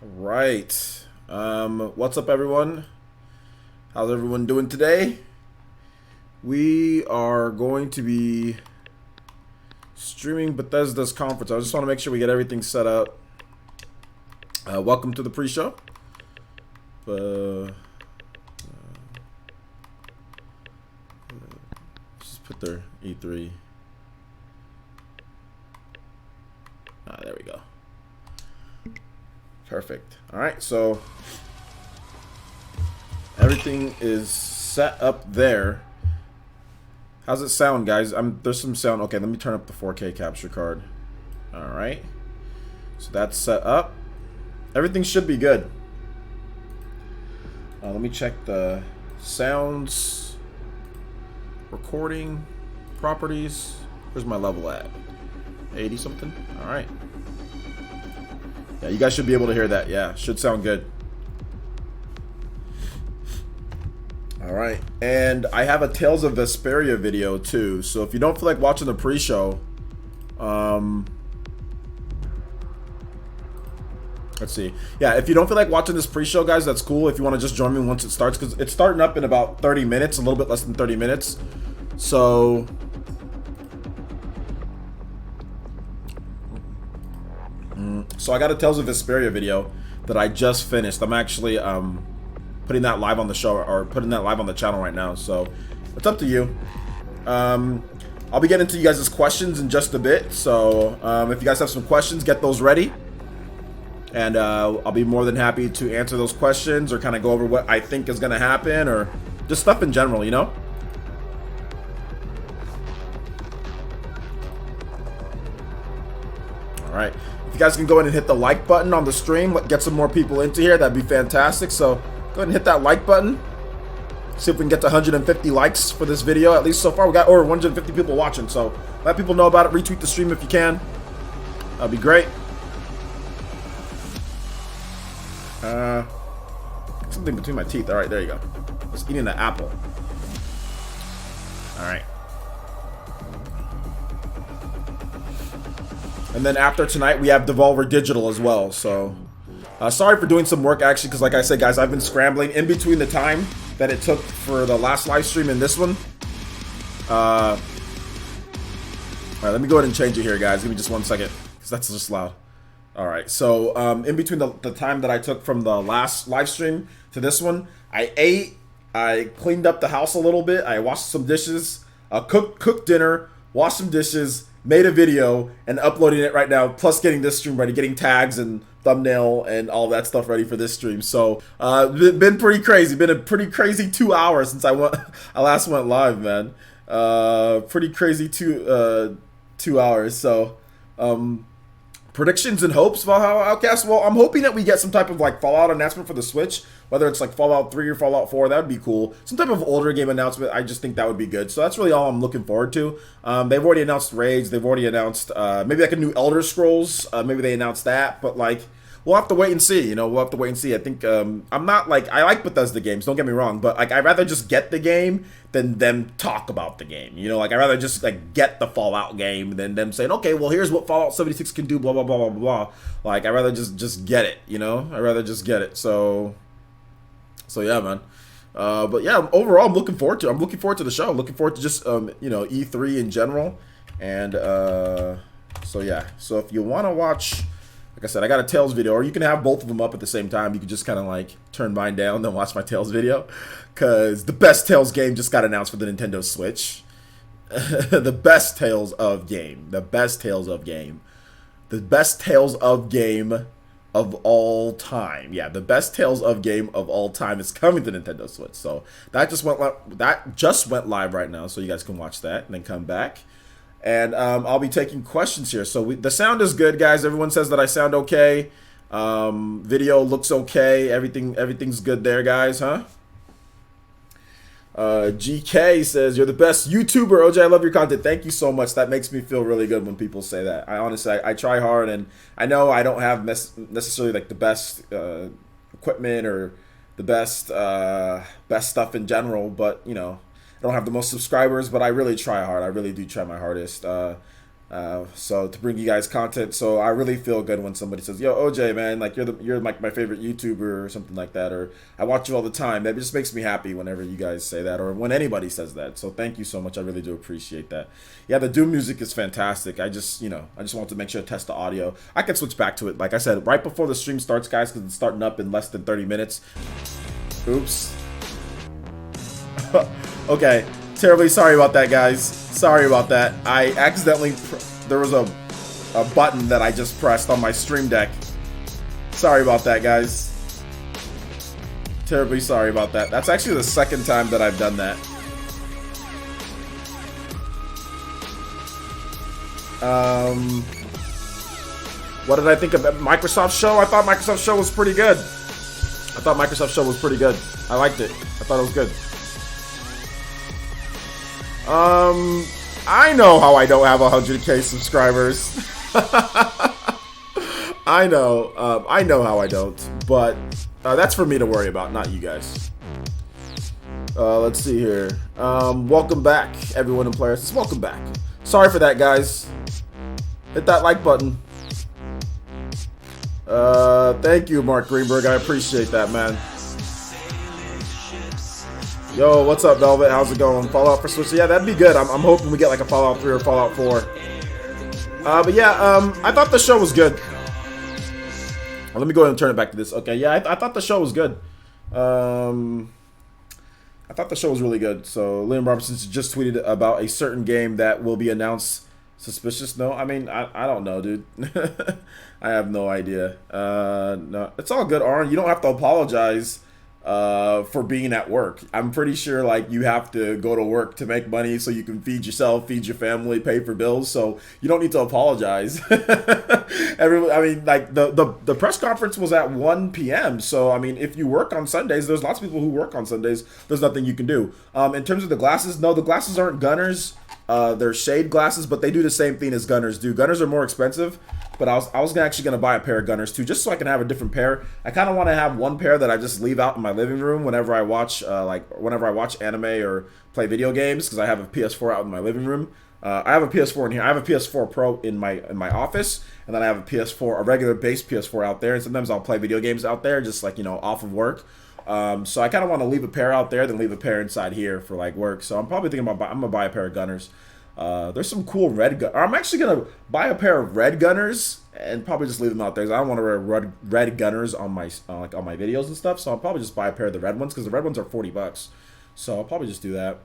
Right. What's up, everyone? How's everyone doing today? We are going to be streaming Bethesda's conference. I just want to make sure we get everything set up. Welcome to the pre-show. Just put their E3. There we go. Perfect. All right, so everything is set up there. How's it sound, guys? There's some sound. Okay, let me turn up the 4K capture card. All right, so that's set up. Everything should be good. Let me check the sounds, recording, properties. Where's my level at? 80 something. All right. Yeah, you guys should be able to hear that. Yeah, should sound good. All right, and I have a Tales of Vesperia video too. So if you don't feel like watching the pre-show, let's see. Yeah, if you don't feel like watching this pre-show, guys, that's cool. If you want to just join me once it starts, because it's starting up in about 30 minutes, a little bit less than 30 minutes. So I got a Tales of Vesperia video that I just finished. I'm actually putting that live on the show, or putting that live on the channel right now. So it's up to you. I'll be getting to you guys' questions in just a bit. So if you guys have some questions, get those ready. And I'll be more than happy to answer those questions, or kind of go over what I think is going to happen, or just stuff in general, you know? All right. If you guys can go ahead and hit the like button on the stream, get some more people into here, that'd be fantastic. So go ahead and hit that like button. See if we can get to 150 likes for this video. At least so far, we got over 150 people watching. So let people know about it. Retweet the stream if you can. That'd be great. Something between my teeth. All right, there you go. I was eating an apple. All right. And then after tonight, we have Devolver Digital as well. So sorry for doing some work, actually, because like I said, guys, I've been scrambling in between the time that it took for the last live stream and this one. All right, let me go ahead and change it here, guys. Give me just 1 second, because that's just loud. All right, so in between the time that I took from the last live stream to this one, I ate, I cleaned up the house a little bit, I washed some dishes, cooked dinner, washed some dishes, made a video, and uploading it right now, plus getting this stream ready, getting tags and thumbnail and all that stuff ready for this stream. So been pretty crazy. Been a pretty crazy 2 hours since I last went live, man. Pretty crazy 2 hours. So predictions and hopes for how Outcast. Well, I'm hoping that we get some type of like Fallout announcement for the Switch, whether it's like Fallout 3 or Fallout 4. That would be cool. Some type of older game announcement. I just think that would be good. So that's really all I'm looking forward to. They've already announced raids. They've already announced maybe like a new Elder Scrolls. Maybe they announced that, but like we'll have to wait and see. You know, we'll have to wait and see. I think I'm not like, I like Bethesda games. Don't get me wrong, but like I'd rather just get the game than them talk about the game. You know, like I'd rather just like get the Fallout game than them saying, okay, well here's what Fallout 76 can do, blah blah blah blah blah. Like I'd rather just get it. You know, I'd rather just get it. So yeah, man. But yeah, overall, I'm looking forward to the show. I'm looking forward to just you know, E3 in general. And so yeah. So if you want to watch, like I said, I got a Tales video, or you can have both of them up at the same time. You can just kind of like turn mine down, then watch my Tales video, because the best Tales game just got announced for the Nintendo Switch. The best Tales of game. The best Tales of game. The best Tales of game of all time. Yeah, the best Tales of game of all time is coming to Nintendo Switch. So that just went live right now, so you guys can watch that and then come back. And I'll be taking questions here. So the sound is good, guys. Everyone says that I sound okay. Video looks okay. Everything's good there, guys, huh? GK says, you're the best YouTuber. OJ, I love your content. Thank you so much. That makes me feel really good when people say that. I honestly, I try hard, and I know I don't have necessarily like the best equipment or the best stuff in general, but you know, I don't have the most subscribers, but I really try hard. I really do try my hardest. So to bring you guys content, so I really feel good when somebody says, "Yo, OJ, man, like you're like my favorite YouTuber" or something like that, or "I watch you all the time." That just makes me happy whenever you guys say that, or when anybody says that. So thank you so much. I really do appreciate that. Yeah, the Doom music is fantastic. I just want to make sure to test the audio. I can switch back to it, like I said, right before the stream starts, guys, because it's starting up in less than 30 minutes. Oops. Okay. Terribly sorry about that, guys. Sorry about that. I accidentally there was a button that I just pressed on my stream deck. Sorry about that, guys. Terribly sorry about that. That's actually the second time that I've done that. What did I think of Microsoft's show? I thought Microsoft's show was pretty good. I liked it. I thought it was good. I know how I don't have 100K subscribers. I know how I don't, but that's for me to worry about, not you guys. Let's see here. Welcome back, everyone in Players. Welcome back. Sorry for that, guys. Hit that like button. Thank you, Mark Greenberg. I appreciate that, man. Yo, what's up, Velvet? How's it going? Fallout for Switch? Yeah, that'd be good. I'm hoping we get like a Fallout 3 or Fallout 4. But yeah, I thought the show was good. Let me go ahead and turn it back to this. Okay, yeah, I thought the show was good. I thought the show was really good. So Liam Robertson just tweeted about a certain game that will be announced. Suspicious? No, I mean, I don't know, dude. I have no idea. No, it's all good, Arn. You don't have to apologize for being at work. I'm pretty sure like you have to go to work to make money so you can feed yourself, feed your family, pay for bills. So you don't need to apologize. I mean, like the press conference was at 1 p.m. So I mean, if you work on Sundays, there's lots of people who work on Sundays. There's nothing you can do. In terms of the glasses, no, the glasses aren't Gunners. They're shade glasses, but they do the same thing as Gunners do. Gunners are more expensive, but I was actually gonna buy a pair of Gunners too, just so I can have a different pair. I kind of want to have one pair that I just leave out in my living room whenever I watch, whenever I watch anime or play video games, because I have a PS4 out in my living room. I have a PS4 in here. I have a PS4 Pro in my office, and then I have a PS4, a regular base PS4 out there. And sometimes I'll play video games out there, just like off of work. So I kind of want to leave a pair out there, then leave a pair inside here for like work. So I'm probably thinking about I'm gonna buy a pair of Gunners. There's some cool red I'm actually gonna buy a pair of red Gunners and probably just leave them out there. I don't want to wear red Gunners on my like on my videos and stuff. So I'll probably just buy a pair of the red ones because the red ones are $40. So I'll probably just do that.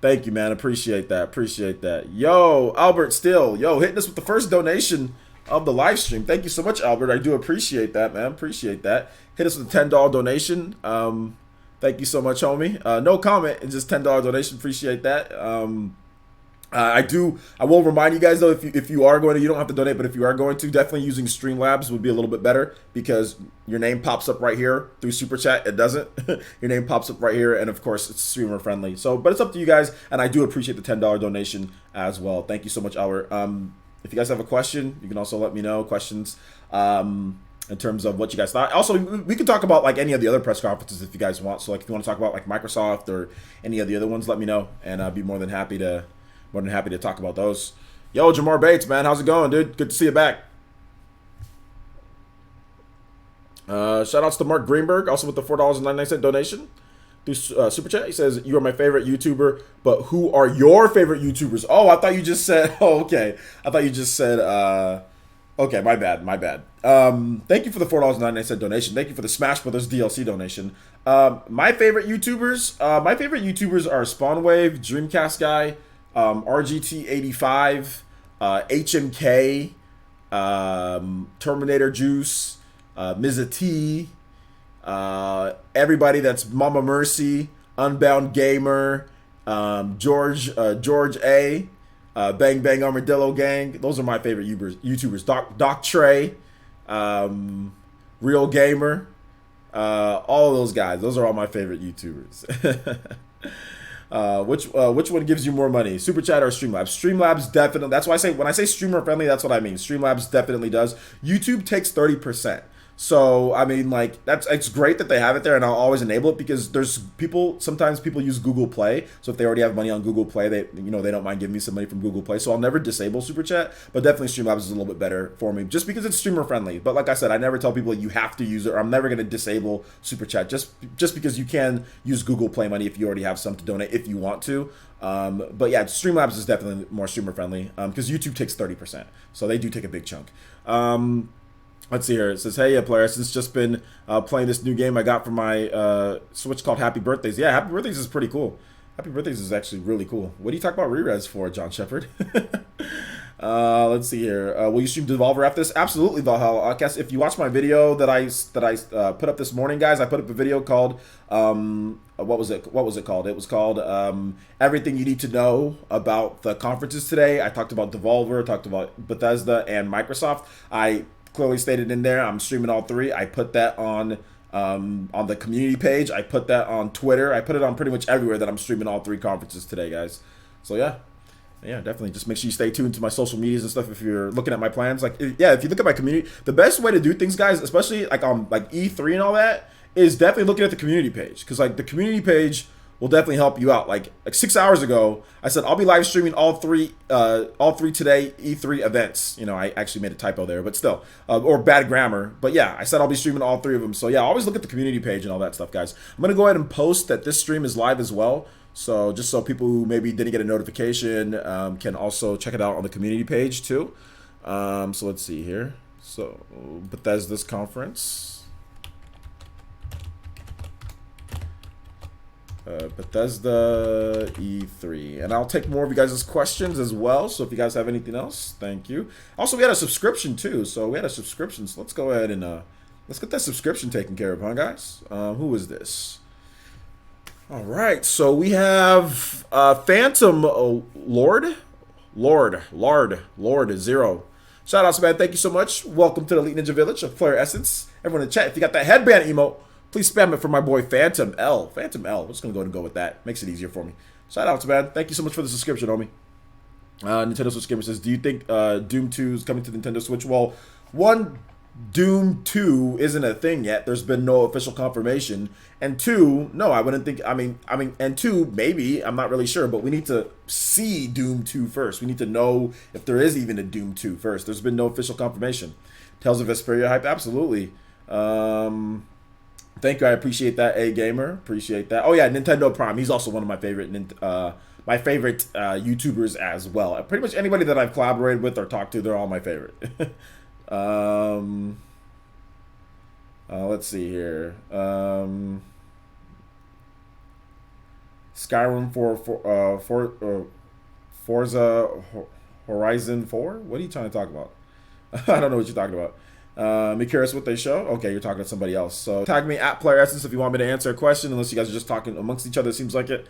Thank you, man. Appreciate that. Yo, Albert Still. Yo, hitting us with the first donation of the live stream. Thank you so much, Albert. I do appreciate that, man. Appreciate that. Hit us with a $10 donation. Thank you so much, homie. No comment, and just $10 donation. Appreciate that. I will remind you guys though, if you are going to, you don't have to donate, but if you are going to, definitely using Streamlabs would be a little bit better because your name pops up right here through Super Chat. It doesn't. Your name pops up right here, and of course it's streamer friendly. So, but it's up to you guys, and I do appreciate the $10 donation as well. Thank you so much, Albert. If you guys have a question, you can also let me know questions in terms of what you guys thought. Also, we can talk about like any of the other press conferences if you guys want. So like if you want to talk about like Microsoft or any of the other ones, let me know, and I'll be more than happy to talk about those. Yo, Jamar Bates, man, how's it going, dude? Good to see you back. Shout outs to Mark Greenberg, also with the $4.99 donation through Super Chat. He says, you are my favorite YouTuber, but who are your favorite YouTubers? Oh, I thought you just said, oh, okay. I thought you just said, okay, my bad. Thank you for the $4.99 donation. Thank you for the Smash Brothers DLC donation. My favorite YouTubers are Spawnwave, Dreamcast Guy, RGT85, HMK, Terminator Juice, Mizza T, everybody that's Mama Mercy, Unbound Gamer, George A, Bang Bang Armadillo Gang. Those are my favorite YouTubers. Doc Trey, Real Gamer, all of those guys. Those are all my favorite YouTubers. Which one gives you more money, Super Chat or Streamlabs? Streamlabs definitely. That's why I say when I say streamer friendly, that's what I mean. Streamlabs definitely does. YouTube takes 30%. So I mean, like it's great that they have it there, and I'll always enable it because there's people. Sometimes people use Google Play, so if they already have money on Google Play, they don't mind giving me some money from Google Play. So I'll never disable Super Chat, but definitely Streamlabs is a little bit better for me just because it's streamer friendly. But like I said, I never tell people you have to use it, or I'm never going to disable Super Chat just because you can use Google Play money if you already have some to donate if you want to. But yeah, Streamlabs is definitely more streamer friendly because YouTube takes 30%, so they do take a big chunk. Let's see here. It says, hey, player, since just been playing this new game I got for my Switch called Happy Birthdays. Yeah, Happy Birthdays is pretty cool. Happy Birthdays is actually really cool. What do you talk about re-res for, John Shepard? Let's see here. Will you stream Devolver after this? Absolutely, Valhalla. I guess if you watch my video that I put up this morning, guys, I put up a video called what was it called? It was called Everything You Need to Know About the Conferences Today. I talked about Devolver, talked about Bethesda and Microsoft. I clearly stated in there I'm streaming all three. I put that on the community page. I put that on Twitter. I put it on pretty much everywhere that I'm streaming all three conferences today, guys. So yeah, definitely just make sure you stay tuned to my social medias and stuff if you're looking at my plans. Like, yeah, if you look at my community, the best way to do things, guys, especially like on like E3 and all that, is definitely looking at the community page, because like the community page will definitely help you out. Like 6 hours ago, I said I'll be live streaming all three today E3 events. You know, I actually made a typo there, but still, or bad grammar. But yeah, I said I'll be streaming all three of them. So yeah, always look at the community page and all that stuff, guys. I'm gonna go ahead and post that this stream is live as well. So just so people who maybe didn't get a notification can also check it out on the community page too. So let's see here. So Bethesda's conference. Bethesda E3, and I'll take more of you guys' questions as well. So if you guys have anything else, thank you. Also, we had a subscription too, so we had a subscription. So let's go ahead and let's get that subscription taken care of, huh, guys? Who is this? All right, so we have Phantom Lord Zero. Shout out, man. Thank you so much. Welcome to the Elite Ninja Village of Player Essence. Everyone in the chat, if you got that headband emote, please spam it for my boy Phantom L. Phantom L. We're just going to go ahead and go with that. Makes it easier for me. Shout out to man. Thank you so much for the subscription, homie. Nintendo Switch Gamer says, do you think Doom 2 is coming to Nintendo Switch? Well, Doom 2 isn't a thing yet. There's been no official confirmation. And 2, no, I wouldn't think. I mean, and 2, maybe. I'm not really sure. But we need to see Doom 2 first. We need to know if there is even a Doom 2 first. There's been no official confirmation. Tales of Vesperia hype? Absolutely. Thank you. I appreciate that, A Gamer. Appreciate that. Oh yeah, Nintendo Prime. He's also one of my favorite YouTubers as well. Pretty much anybody that I've collaborated with or talked to, they're all my favorite. Let's see here. Skyrim for Forza Horizon 4. What are you trying to talk about? I don't know what you're talking about. I'm curious what they show. Okay, you're talking to somebody else. So tag me at Player Essence if you want me to answer a question, unless you guys are just talking amongst each other, it seems like it.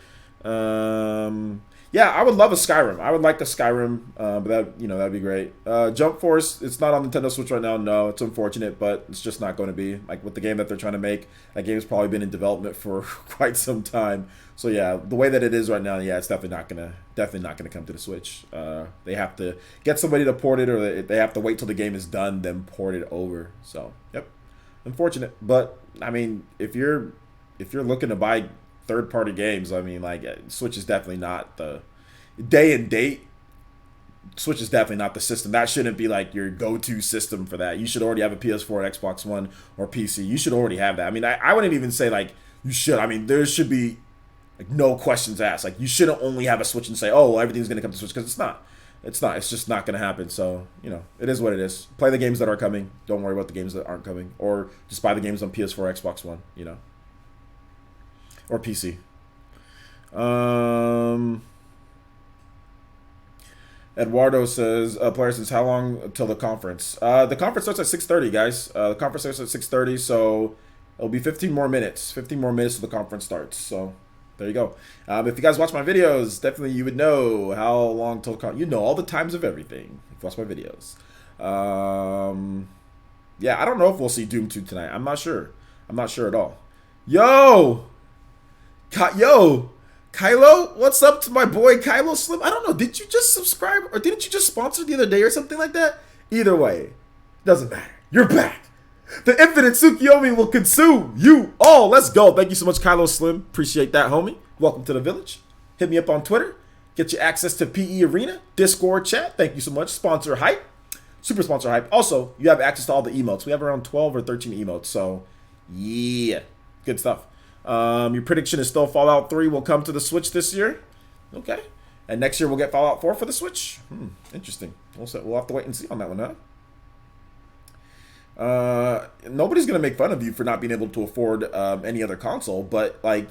Yeah, I would love a Skyrim. I would like the Skyrim, but that'd be great. Jump Force, it's not on Nintendo Switch right now. No, it's unfortunate, but it's just not going to be. Like with the game that they're trying to make, that game's probably been in development for quite some time. So yeah, the way that it is right now, yeah, it's definitely not gonna come to the Switch. They have to get somebody to port it, or they have to wait till the game is done, then port it over. So yep, unfortunate. But I mean, if you're looking to buy third-party games, I mean, like Switch is definitely not the day and date. Switch is definitely not the system. That shouldn't be like your go-to system for that. You should already have a PS4, Xbox One, or PC. You should already have that. I mean, I wouldn't even say like you should. I mean, there should be like no questions asked. Like you shouldn't only have a Switch and say, oh, well, everything's going to come to Switch, because it's not. It's not. It's just not going to happen. So, it is what it is. Play the games that are coming. Don't worry about the games that aren't coming. Or just buy the games on PS4, Xbox One, or PC. Eduardo says, player says, how long until the conference? The conference starts at 6:30, guys. The conference starts at 6:30, so it'll be 15 more minutes. 15 more minutes till the conference starts. So there you go. If you guys watch my videos, definitely you would know how long till all the times of everything. If you watch my videos. Yeah, I don't know if we'll see Doom 2 tonight. I'm not sure. I'm not sure at all. Yo, Kylo, what's up to my boy Kylo Slim? I don't know. Did you just subscribe, or didn't you just sponsor the other day or something like that? Either way, doesn't matter. You're back. The infinite Tsukiyomi will consume you all. Let's go. Thank you so much, Kylo Slim. Appreciate that, homie. Welcome to the village. Hit me up on Twitter. Get you access to PE Arena, Discord chat. Thank you so much. Sponsor Hype. Super sponsor Hype. Also, you have access to all the emotes. We have around 12 or 13 emotes. So, yeah. Good stuff. Your prediction is still Fallout 3 will come to the Switch this year. Okay. And next year we'll get Fallout 4 for the Switch. Interesting. We'll have to wait and see on that one, huh? Nobody's gonna make fun of you for not being able to afford any other console, but like,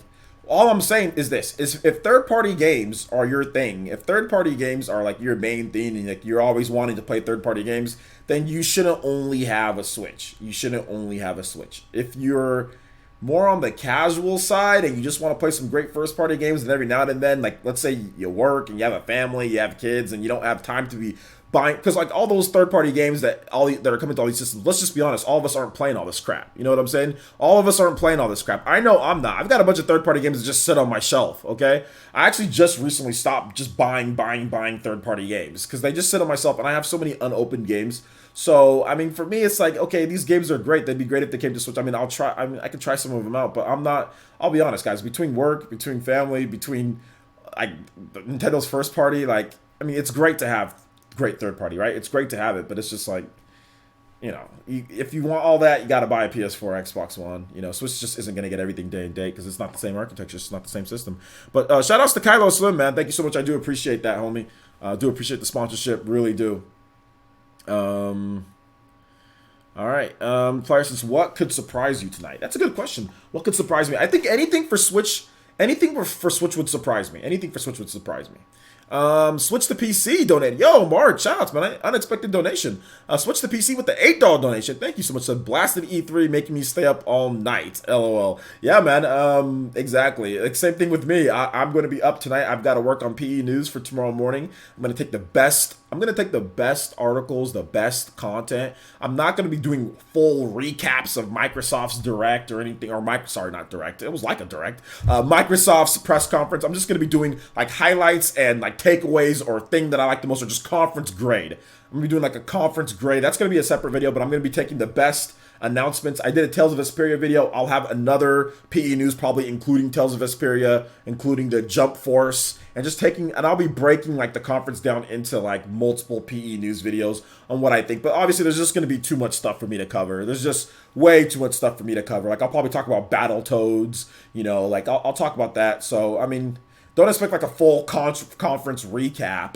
all I'm saying is this: is if third-party games are your thing, if third-party games are like your main thing, and like you're always wanting to play third-party games, then you shouldn't only have a Switch. You shouldn't only have a Switch. If you're more on the casual side and you just want to play some great first-party games, and every now and then, like let's say you work and you have a family, you have kids, and you don't have time to be buying, because like all those third-party games that are coming to all these systems, let's just be honest, all of us aren't playing all this crap. You know what I'm saying? All of us aren't playing all this crap. I know I'm not. I've got a bunch of third-party games that just sit on my shelf. Okay, I actually just recently stopped just buying third-party games because they just sit on my shelf, and I have so many unopened games. So I mean, for me, it's like, okay, these games are great. They'd be great if they came to Switch. I mean, I'll try. I mean, I could try some of them out, but I'm not. I'll be honest, guys. Between work, between family, between like Nintendo's first party, like, I mean, it's great to have great third party, right? It's great to have it, but it's just like, you know, if you want all that, you got to buy a PS4, Xbox One. You know, Switch just isn't going to get everything day and date because it's not the same architecture, it's not the same system. But shout outs to Kylo Slim, man. Thank you so much. I do appreciate that, homie. Do appreciate the sponsorship, really do. All right, Flyer says, what could surprise you tonight? That's a good question. What could surprise me? I think anything for Switch would surprise me. Anything for Switch would surprise me. Switch to PC donate. Yo, Mark, shout outs, man. Unexpected donation. Switch to PC with the $8 donation. Thank you so much. Blasted E3 making me stay up all night. LOL. Yeah, man. Exactly. Same thing with me. I'm going to be up tonight. I've got to work on PE News for tomorrow morning. I'm going to take the best articles, the best content. I'm not going to be doing full recaps of Microsoft's Direct or anything, sorry, not Direct. It was like a Direct. Microsoft's press conference. I'm just going to be doing like highlights and like takeaways or thing that I like the most, or just conference grade. I'm going to be doing like a conference grade. That's going to be a separate video, but I'm going to be taking the best announcements. I did a Tales of Vesperia video. I'll have another PE News probably including Tales of Vesperia, including the Jump Force, and I'll be breaking like the conference down into like multiple PE News videos on what I think. But obviously there's just going to be too much stuff for me to cover. There's just way too much stuff for me to cover. Like I'll probably talk about Battletoads, you know, like I'll talk about that. So, I mean, don't expect like a full conference recap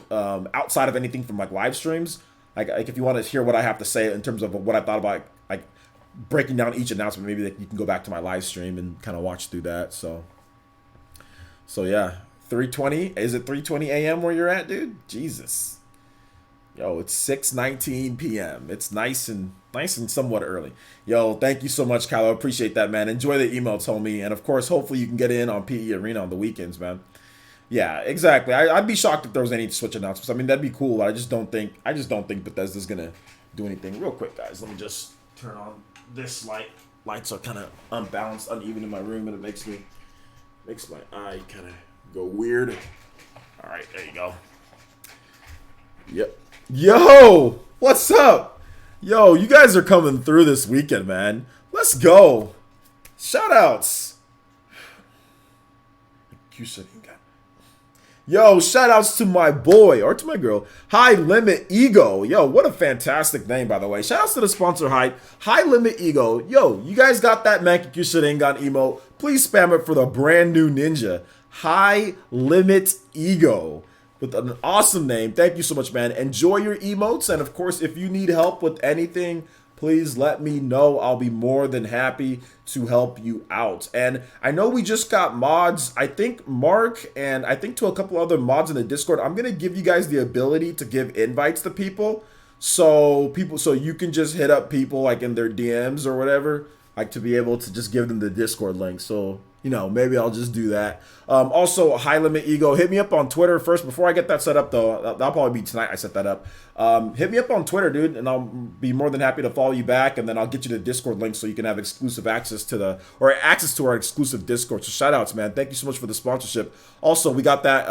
outside of anything from like live streams. Like if you want to hear what I have to say in terms of what I thought about like breaking down each announcement, maybe you can go back to my live stream and kind of watch through that. So yeah, 3:20. Is it 3:20 a.m. where you're at, dude? Jesus. Yo, it's 6:19 p.m. It's nice and somewhat early. Yo, thank you so much, Kylo. Appreciate that, man. Enjoy the emails, homie. And of course, hopefully you can get in on PE Arena on the weekends, man. Yeah, exactly. I'd be shocked if there was any Switch announcements. I mean, that'd be cool. I just don't think Bethesda's gonna do anything. Real quick, guys, let me just turn on this light. Lights are kind of unbalanced, uneven in my room, and it makes my eye kind of go weird. All right, there you go. Yep. Yo, what's up? Yo, you guys are coming through this weekend, man. Let's go. Shout outs. Yo, shout outs to my boy, or to my girl, High Limit Ego. Yo, what a fantastic name, by the way. Shout outs to the sponsor, High Limit Ego. Yo, you guys got that Mankiku Sharingan emote? Please spam it for the brand new ninja, High Limit Ego. With an awesome name. Thank you so much, man. Enjoy your emotes. And of course, if you need help with anything, please let me know. I'll be more than happy to help you out. And I know we just got mods. I think Mark and I think to a couple other mods in the Discord, I'm going to give you guys the ability to give invites to people. So you can just hit up people like in their DMs or whatever, like to be able to just give them the Discord link. So, you know, maybe I'll just do that. Also, High Limit Ego, hit me up on Twitter first. Before I get that set up, though, that'll probably be tonight I set that up. Hit me up on Twitter, dude, and I'll be more than happy to follow you back, and then I'll get you the Discord link so you can have exclusive access to our exclusive Discord. So shout outs, man. Thank you so much for the sponsorship. Also, we got that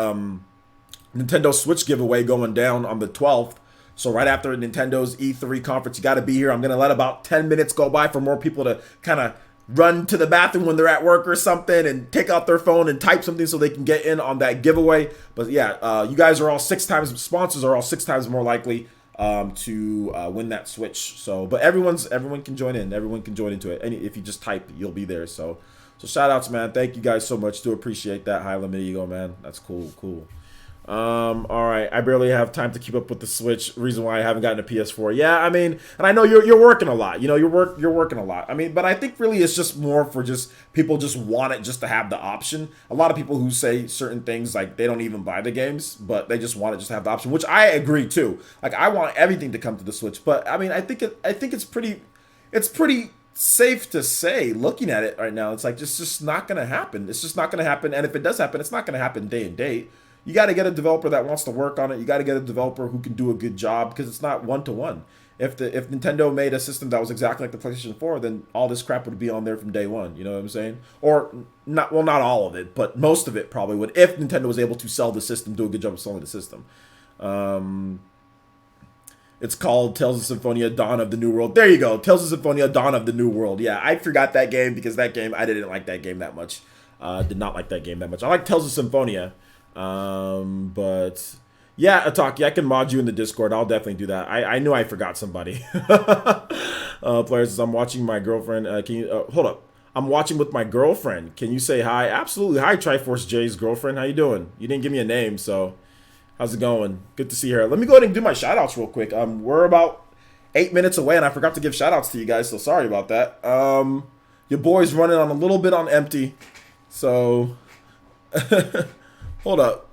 Nintendo Switch giveaway going down on the 12th. So right after Nintendo's E3 conference, you got to be here. I'm gonna let about 10 minutes go by for more people to kind of run to the bathroom when they're at work or something and take out their phone and type something so they can get in on that giveaway. But yeah, you guys are all 6 times, sponsors are all 6 times more likely to win that Switch. So, but everyone can join in. Everyone can join into it. And if you just type, you'll be there. So shout outs, man. Thank you guys so much. Do appreciate that. High limit ego, man. That's cool. All right, I barely have time to keep up with the Switch. Reason why I haven't gotten a PS4. Yeah, I mean, and I know you're working a lot. You know, you're working a lot. I mean, but I think really it's just more for just people just want it just to have the option. A lot of people who say certain things like they don't even buy the games, but they just want it just to have the option, which I agree too. Like I want everything to come to the Switch, but I mean, I think it's pretty safe to say, looking at it right now, it's like just not gonna happen. It's just not gonna happen, and if it does happen, it's not gonna happen day and date. You got to get a developer that wants to work on it. You got to get a developer who can do a good job because it's not one-to-one. If Nintendo made a system that was exactly like the PlayStation 4, then all this crap would be on there from day one. You know what I'm saying? Or not all of it, but most of it probably would. If Nintendo was able to sell the system, do a good job of selling the system. It's called Tales of Symphonia: Dawn of the New World. There you go, Tales of Symphonia: Dawn of the New World. Yeah, I forgot that game because that game I didn't like that game that much. Did not like that game that much. I like Tales of Symphonia. But yeah, Ataki, I can mod you in the Discord. I'll definitely do that. I knew I forgot somebody. Players, I'm watching my girlfriend. Can you hold up? I'm watching with my girlfriend. Can you say hi? Absolutely. Hi, Triforce J's girlfriend. How you doing? You didn't give me a name, so how's it going? Good to see her. Let me go ahead and do my shout outs real quick. We're about 8 minutes away, and I forgot to give shout outs to you guys, so sorry about that. Your boy's running on a little bit on empty, so hold up.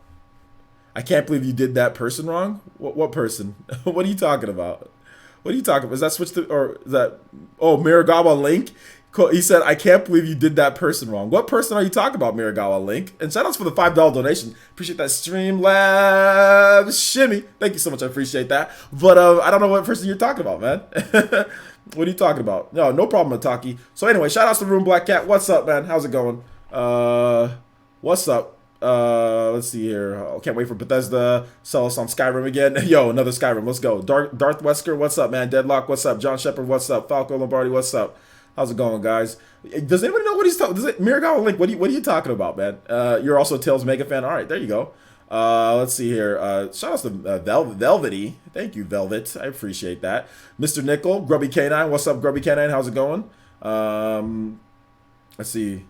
I can't believe you did that person wrong. What person? What are you talking about? What are you talking about? Is that switch to, or is that, oh, Miragawa Link? He said, I can't believe you did that person wrong. What person are you talking about, Miragawa Link? And shout outs for the $5 donation. Appreciate that, Streamlabs Shimmy. Thank you so much. I appreciate that. But I don't know what person you're talking about, man. What are you talking about? No problem, Ataki. So anyway, shout outs to Room Black Cat. What's up, man? How's it going? What's up? Let's see here. I can't wait for Bethesda sell us on Skyrim again. Yo, another Skyrim. Let's go. Darth Wesker, what's up, man? Deadlock, what's up? John Shepard, what's up? Falco Lombardi, what's up? How's it going, guys? Does anybody know what he's talking? Miragawa Link, what are you talking about, man? You're also a Tales mega fan. All right, there you go. Let's see here. Shout out to Velvety. Thank you, Velvet. I appreciate that. Mr. Nickel, Grubby Canine. What's up, Grubby Canine? How's it going? Let's see.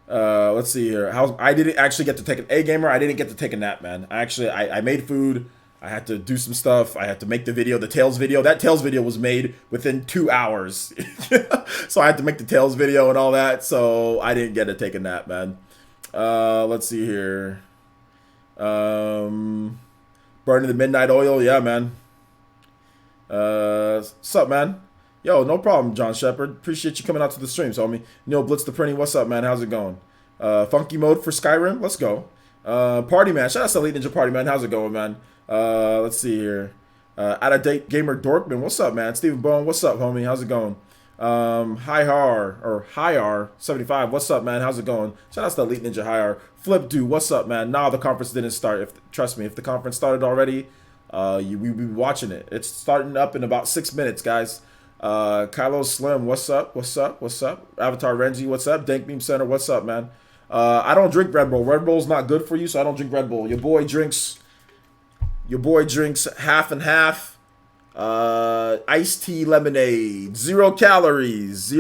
Let's see here. I didn't actually get to take A gamer. I didn't get to take a nap, man. I made food. I had to do some stuff. I had to make the video, the Tails video. That Tails video was made within 2 hours. So I had to make the Tails video and all that. So I didn't get to take a nap, man. Let's see here. Burning the Midnight Oil. Yeah, man. What's up, man? Yo, no problem, John Shepard. Appreciate you coming out to the streams, homie. Neil Blitz the Printy, what's up, man? How's it going? Funky mode for Skyrim, let's go. Party man, shout out to Elite Ninja Party man. How's it going, man? Let's see here. Out of date gamer Dorkman, what's up, man? Stephen Bone, what's up, homie? How's it going? Hi-R 75, what's up, man? How's it going? Shout out to Elite Ninja Hi-R. Flip Dude, what's up, man? Nah, the conference didn't start. Trust me, if the conference started already, we'll be watching it. It's starting up in about 6 minutes, guys. Kylo Slim, what's up? Avatar Renji, what's up? Dank Beam Center, what's up, man? I don't drink Red Bull. Red Bull's not good for you, so I don't drink Red Bull. Your boy drinks half and half. Iced tea lemonade, 0 calories.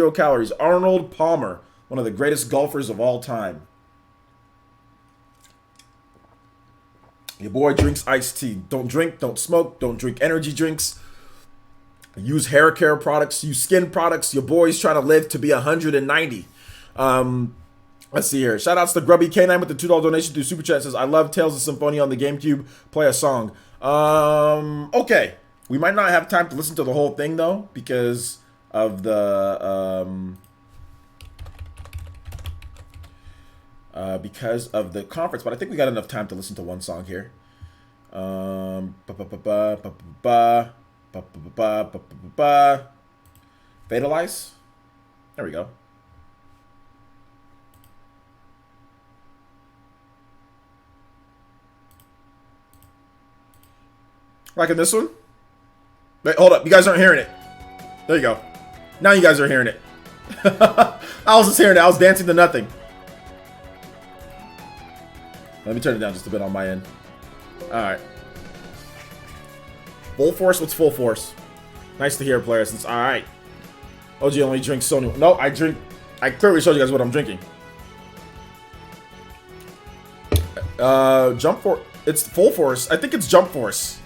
Arnold Palmer, one of the greatest golfers of all time. Your boy drinks iced tea. Don't drink, don't smoke, don't drink energy drinks. Use hair care products, use skin products. Your boy's trying to live to be 190. Let's see here. Shout outs to Grubby K9 with the $2 donation through Super Chat. Says, I love Tales of Symphonia on the GameCube. Play a song. Okay. We might not have time to listen to the whole thing, though, because of the conference. But I think we got enough time to listen to one song here. Fatalize. There we go. Liking this one? Wait, hold up. You guys aren't hearing it. There you go. Now you guys are hearing it. I was just hearing it. I was dancing to nothing. Let me turn it down just a bit on my end. Alright. Full force? What's full force? Nice to hear, players. It's alright. OG only drinks Sony. No, I drink. I clearly showed you guys what I'm drinking. Jump Force. It's full force. I think it's Jump Force.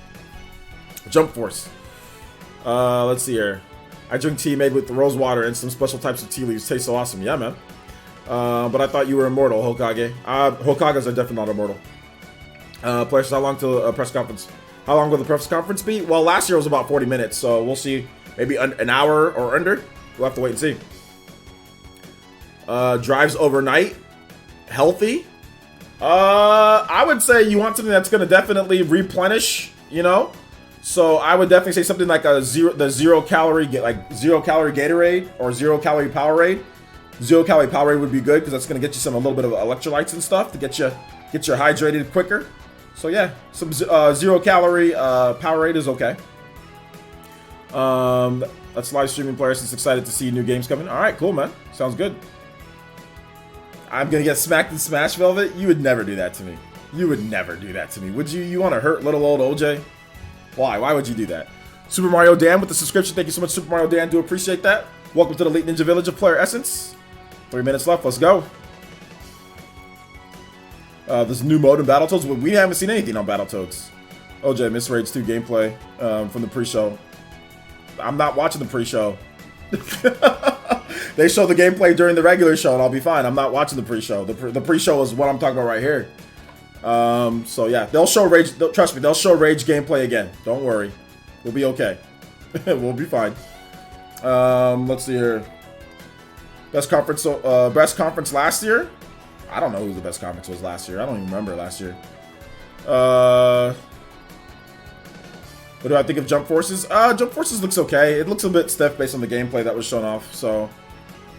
Jump Force. Let's see here. I drink tea made with rose water and some special types of tea leaves. Tastes so awesome. Yeah, man. But I thought you were immortal, Hokage. Hokages are definitely not immortal. Players, how long till a press conference? How long will the press conference be? Well, last year was about 40 minutes, so we'll see. Maybe an hour or under. We'll have to wait and see. Drives overnight. Healthy. I would say you want something that's going to definitely replenish, you know? So I would definitely say something like the zero calorie Gatorade or 0 calorie Powerade. 0 calorie Powerade would be good because that's going to get you a little bit of electrolytes and stuff to get you hydrated quicker. So yeah, some 0 calorie Powerade is okay. That's live streaming players. Just excited to see new games coming. All right, cool, man. Sounds good. I'm gonna get smacked in Smash Velvet. You would never do that to me. You would never do that to me, would you? You want to hurt little old OJ? Why? Why would you do that? Super Mario Dan with the subscription. Thank you so much, Super Mario Dan. Do appreciate that. Welcome to the Elite Ninja Village of Player Essence. 3 minutes left. Let's go. This new mode in Battletoads. We haven't seen anything on Battletoads. OJ, Miss Rage 2 gameplay from the pre-show. I'm not watching the pre-show. They show the gameplay during the regular show and I'll be fine. I'm not watching the pre-show. The pre-show is what I'm talking about right here. So yeah, they'll show Rage. Trust me, they'll show Rage gameplay again. Don't worry. We'll be okay. We'll be fine. Let's see here. Best conference last year? I don't know who the best conference was last year. I don't even remember last year. What do I think of Jump Forces? Jump Forces looks okay. It looks a bit stiff based on the gameplay that was shown off, so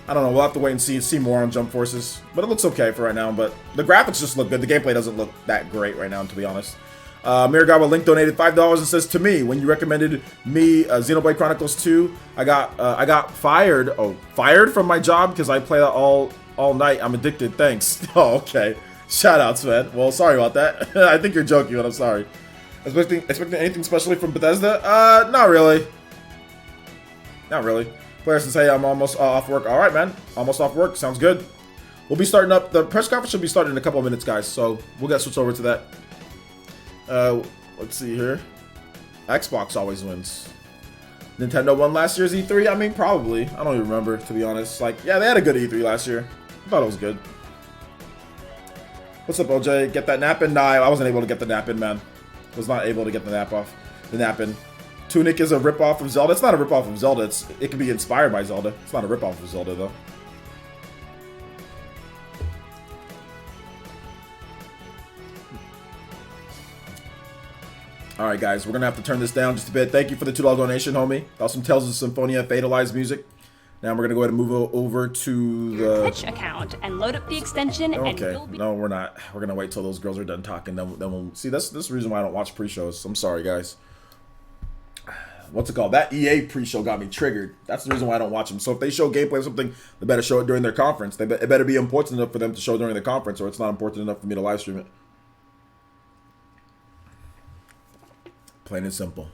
I don't know. We'll have to wait and see more on Jump Forces. But it looks okay for right now, but the graphics just look good. The gameplay doesn't look that great right now, to be honest. Miragawa Link donated $5 and says, to me, when you recommended me Xenoblade Chronicles 2, I got fired from my job because I play that all night. I'm addicted. Thanks. Oh, okay. Shout outs, man. Well, sorry about that. I think you're joking, but I'm sorry. Expecting anything specially from Bethesda? Not really. Not really. Players can say I'm almost off work. All right, man. Almost off work. Sounds good. We'll be starting up. The press conference should be starting in a couple of minutes, guys. So we'll get switched over to that. Let's see here. Xbox always wins. Nintendo won last year's E3? I mean, probably. I don't even remember, to be honest. Like, yeah, they had a good E3 last year. I thought it was good. What's up, OJ? Get that nap in? Nah, I wasn't able to get the nap in, man. Was not able to get the nap in. Tunic is a ripoff of Zelda. It's not a ripoff of Zelda. It can be inspired by Zelda. It's not a ripoff of Zelda, though. Alright, guys. We're going to have to turn this down just a bit. Thank you for the $2 donation, homie. Awesome Tales of Symphonia, Fatalized music. Now we're going to go ahead and move over to the Twitch account and load up the extension. Okay. No, we're not. We're going to wait till those girls are done talking. Then we'll see. This is the reason why I don't watch pre-shows. I'm sorry, guys. What's it called? That EA pre-show got me triggered. That's the reason why I don't watch them. So if they show gameplay of something, they better show it during their conference. It better be important enough for them to show during the conference, or it's not important enough for me to live stream it. Plain and simple.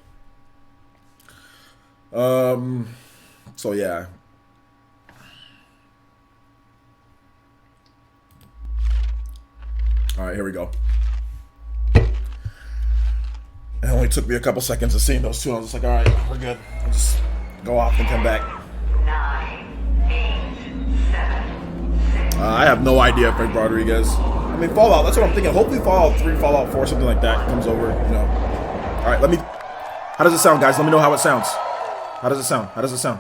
So yeah. All right, here we go. It only took me a couple seconds of seeing those two. I was just like, all right, we're good. I'll just go off and come back. 9, 8, 7, 6. I have no idea, Frank Rodriguez. I mean, Fallout, that's what I'm thinking. Hopefully Fallout 3, Fallout 4, something like that comes over, you know. All right, how does it sound, guys? Let me know how it sounds. How does it sound? How does it sound?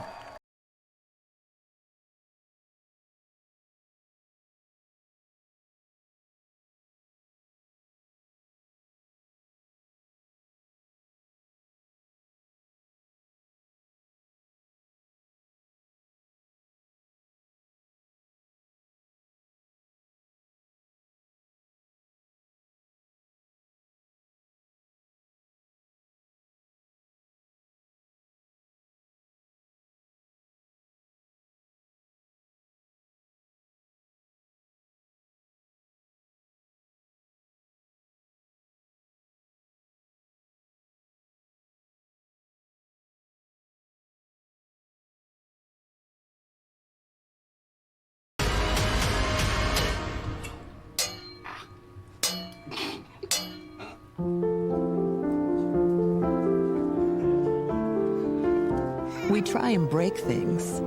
We try and break things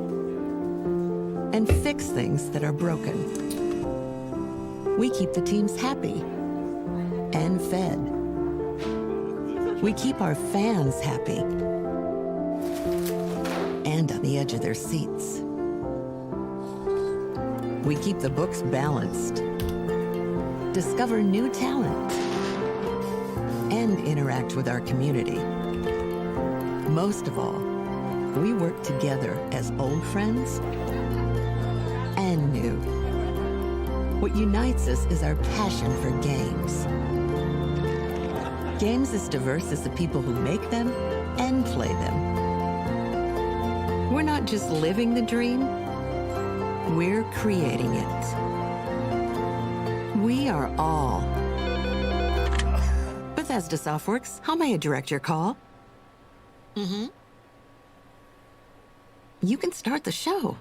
and fix things that are broken. We keep the teams happy and fed. We keep our fans happy and on the edge of their seats. We keep the books balanced, discover new talent, and interact with our community. Most of all, we work together as old friends and new. What unites us is our passion for games. Games as diverse as the people who make them and play them. We're not just living the dream, we're creating it. We are all Bethesda Softworks. How may I direct your call? You can start the show.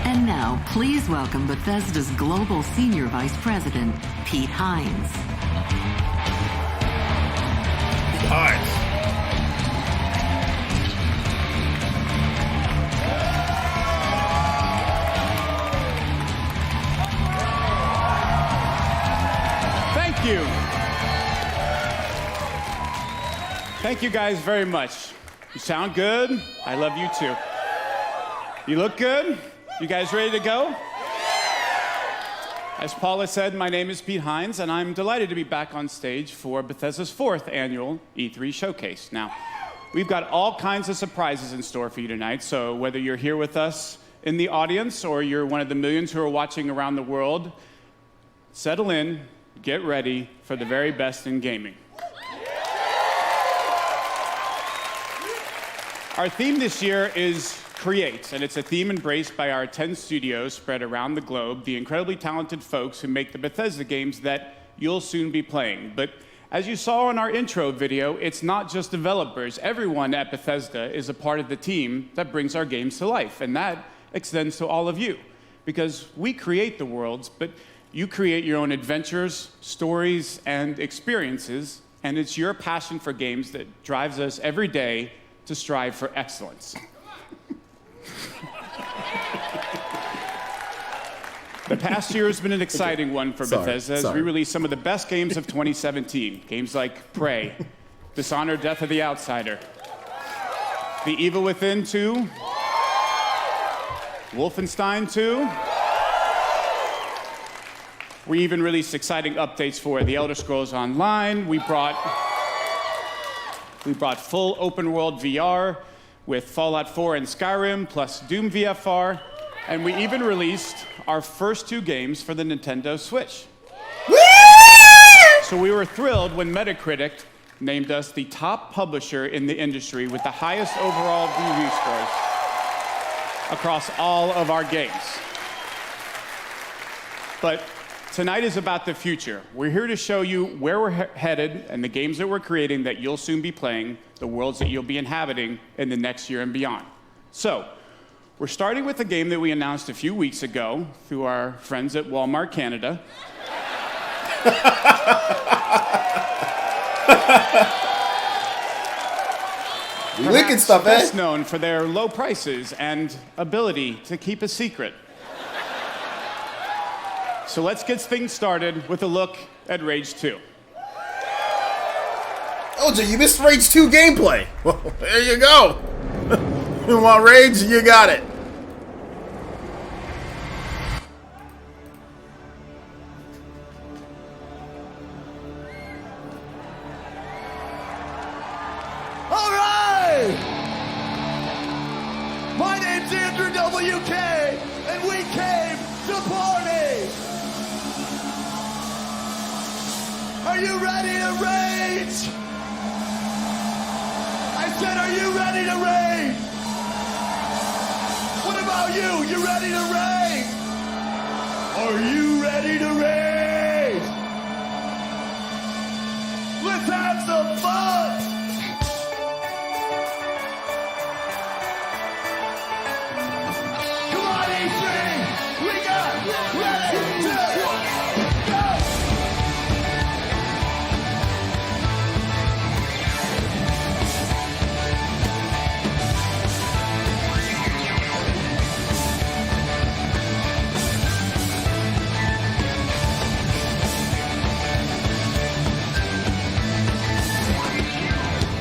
And now, please welcome Bethesda's Global Senior Vice President, Pete Hines. Hines. Thank you. Thank you guys very much. You sound good. I love you too. You look good. You guys ready to go? As Paula said, my name is Pete Hines, and I'm delighted to be back on stage for Bethesda's 4th annual E3 showcase. Now, we've got all kinds of surprises in store for you tonight, so whether you're here with us in the audience or you're one of the millions who are watching around the world, settle in, get ready for the very best in gaming. Our theme this year is Create, and it's a theme embraced by our 10 studios spread around the globe, the incredibly talented folks who make the Bethesda games that you'll soon be playing. But as you saw in our intro video, it's not just developers. Everyone at Bethesda is a part of the team that brings our games to life, and that extends to all of you. Because we create the worlds, but you create your own adventures, stories, and experiences, and it's your passion for games that drives us every day to strive for excellence. The past year has been an exciting one for Bethesda as we released some of the best games of 2017. Games like Prey, Dishonored: Death of the Outsider, The Evil Within 2, Wolfenstein 2. We even released exciting updates for The Elder Scrolls Online. We brought full open world VR with Fallout 4 and Skyrim, plus Doom VFR. And we even released our first 2 games for the Nintendo Switch. So we were thrilled when Metacritic named us the top publisher in the industry with the highest overall review scores across all of our games. But tonight is about the future. We're here to show you where we're headed and the games that we're creating that you'll soon be playing, the worlds that you'll be inhabiting in the next year and beyond. So, we're starting with a game that we announced a few weeks ago through our friends at Walmart Canada. Wicked stuff, eh? Best known for their low prices and ability to keep a secret. So let's get things started with a look at Rage 2. OJ, you missed Rage 2 gameplay. Well, there you go. You want Rage? You got it. WK, and we came to party. Are you ready to rage? I said, are you ready to rage? What about you? You ready to rage? Are you ready to rage? Let's have some fun! Come on, E3! We got ready to go!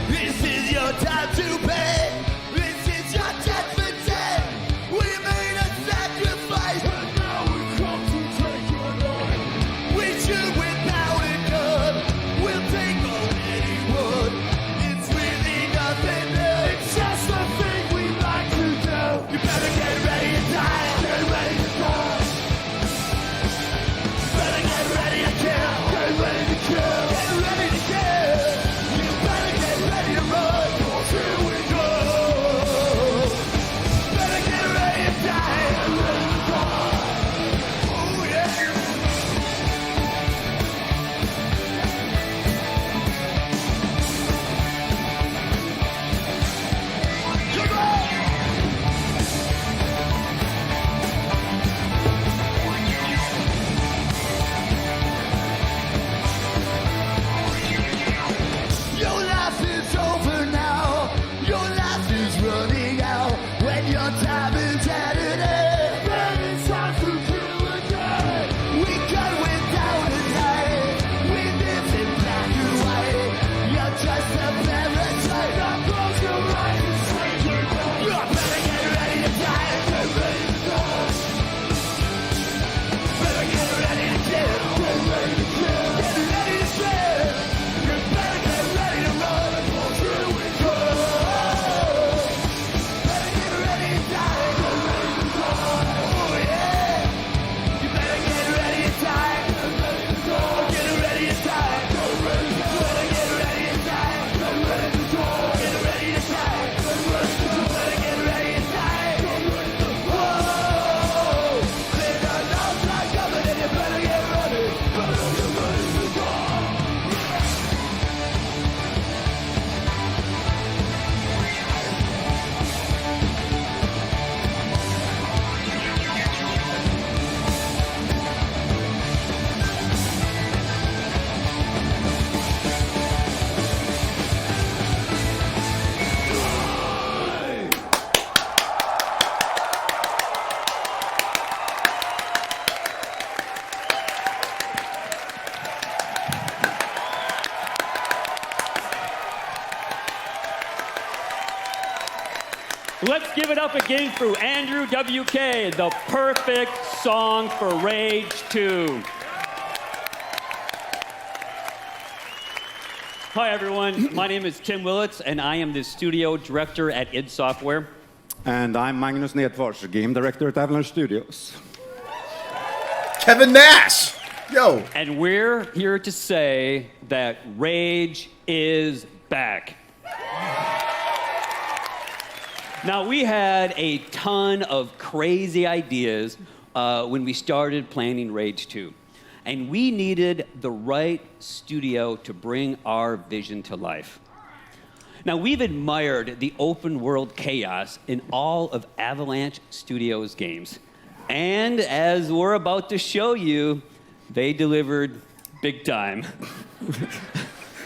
This is your time to pay. This is your judgment. We made a sacrifice, but now we come to take your life. We shoot without a gun. We'll take on anyone. It's really nothing new. It's just a thing we like to do. You better get ready to die. Get ready to die. Better get ready to kill. Get ready to kill. Get ready to kill. You better get ready to run. 'Cause here we go. Better get ready to die. Get ready to die. Oh yeah. Come on. Your life is over now. Your life is running out. When your time is at an end, then it's time to kill again. We got without a light. We live in black and white. You're just a parasite. Now close your eyes and say goodbye. You better get ready to die. Get ready to die. Better get ready to kill. Get ready to kill. Get ready to kill. You better get ready to run. 'Cause here we go. Better get ready to die. Get ready to die. Oh yeah. You better get ready to die. Get ready to go. Get ready to die. Get ready to go. Better get ready to die. Get ready to go. Get ready to die. Get ready to go. Better get ready to die. Get ready to go. Whoa. There's a long time coming and you better get ready. Better get ready to go. Let's give it up again for Andrew WK, the perfect song for Rage 2. Hi, everyone. My name is Tim Willits, and I am the studio director at id Software. And I'm Magnus Nedfors, game director at Avalanche Studios. Kevin Nash! Yo! And we're here to say that Rage is back. Now, we had a ton of crazy ideas when we started planning Rage 2. And we needed the right studio to bring our vision to life. Now, we've admired the open world chaos in all of Avalanche Studios games. And as we're about to show you, they delivered big time.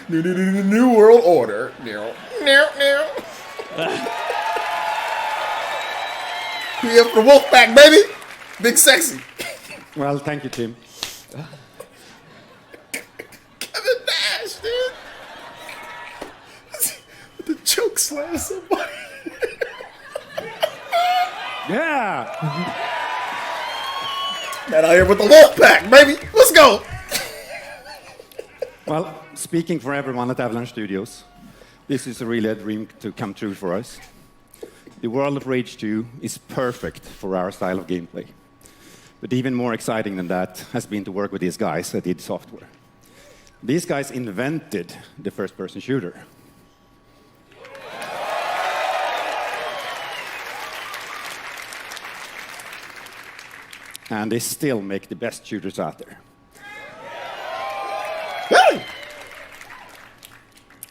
New World Order. Here for the Wolfpack, baby! Big sexy. Well, thank you, Tim. Kevin Nash, dude! With the choke slam somebody. Yeah! Man out here with the Wolfpack, baby! Let's go! Well, speaking for everyone at Avalanche Studios, this is really a dream to come true for us. The world of Rage 2 is perfect for our style of gameplay. But even more exciting than that has been to work with these guys at id Software. These guys invented the first-person shooter. And they still make the best shooters out there.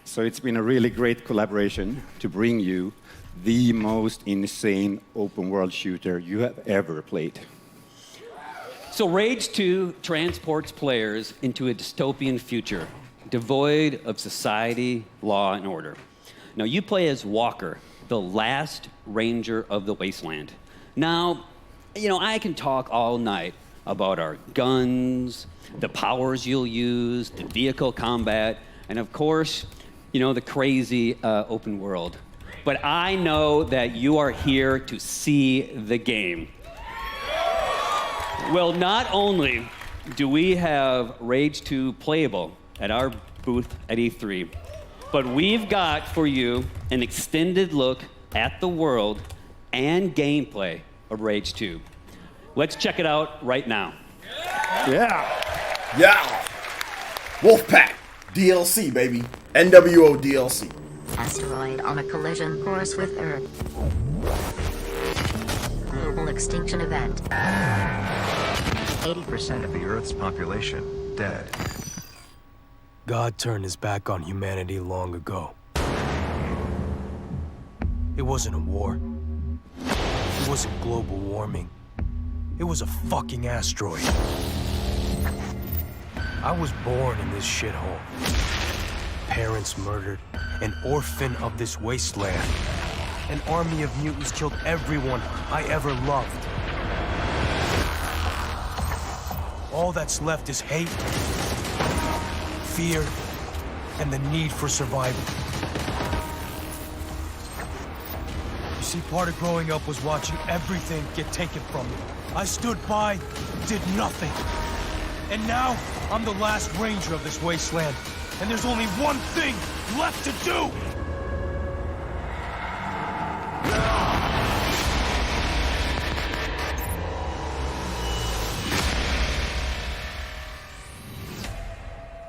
So it's been a really great collaboration to bring you the most insane open-world shooter you have ever played. So Rage 2 transports players into a dystopian future, devoid of society, law, and order. Now, you play as Walker, the last ranger of the wasteland. Now, I can talk all night about our guns, the powers you'll use, the vehicle combat, and of course, the crazy open world. But I know that you are here to see the game. Well, not only do we have Rage 2 playable at our booth at E3, but we've got for you an extended look at the world and gameplay of Rage 2. Let's check it out right now. Yeah! Wolfpack DLC, baby. NWO DLC. Asteroid on a collision course with Earth. Global extinction event. 80% of the Earth's population dead. God turned his back on humanity long ago. It wasn't a war. It wasn't global warming. It was a fucking asteroid. I was born in this shithole. Parents murdered, an orphan of this wasteland. An army of mutants killed everyone I ever loved. All that's left is hate, fear, and the need for survival. You see, part of growing up was watching everything get taken from me. I stood by, did nothing. And now, I'm the last ranger of this wasteland. And there's only one thing left to do!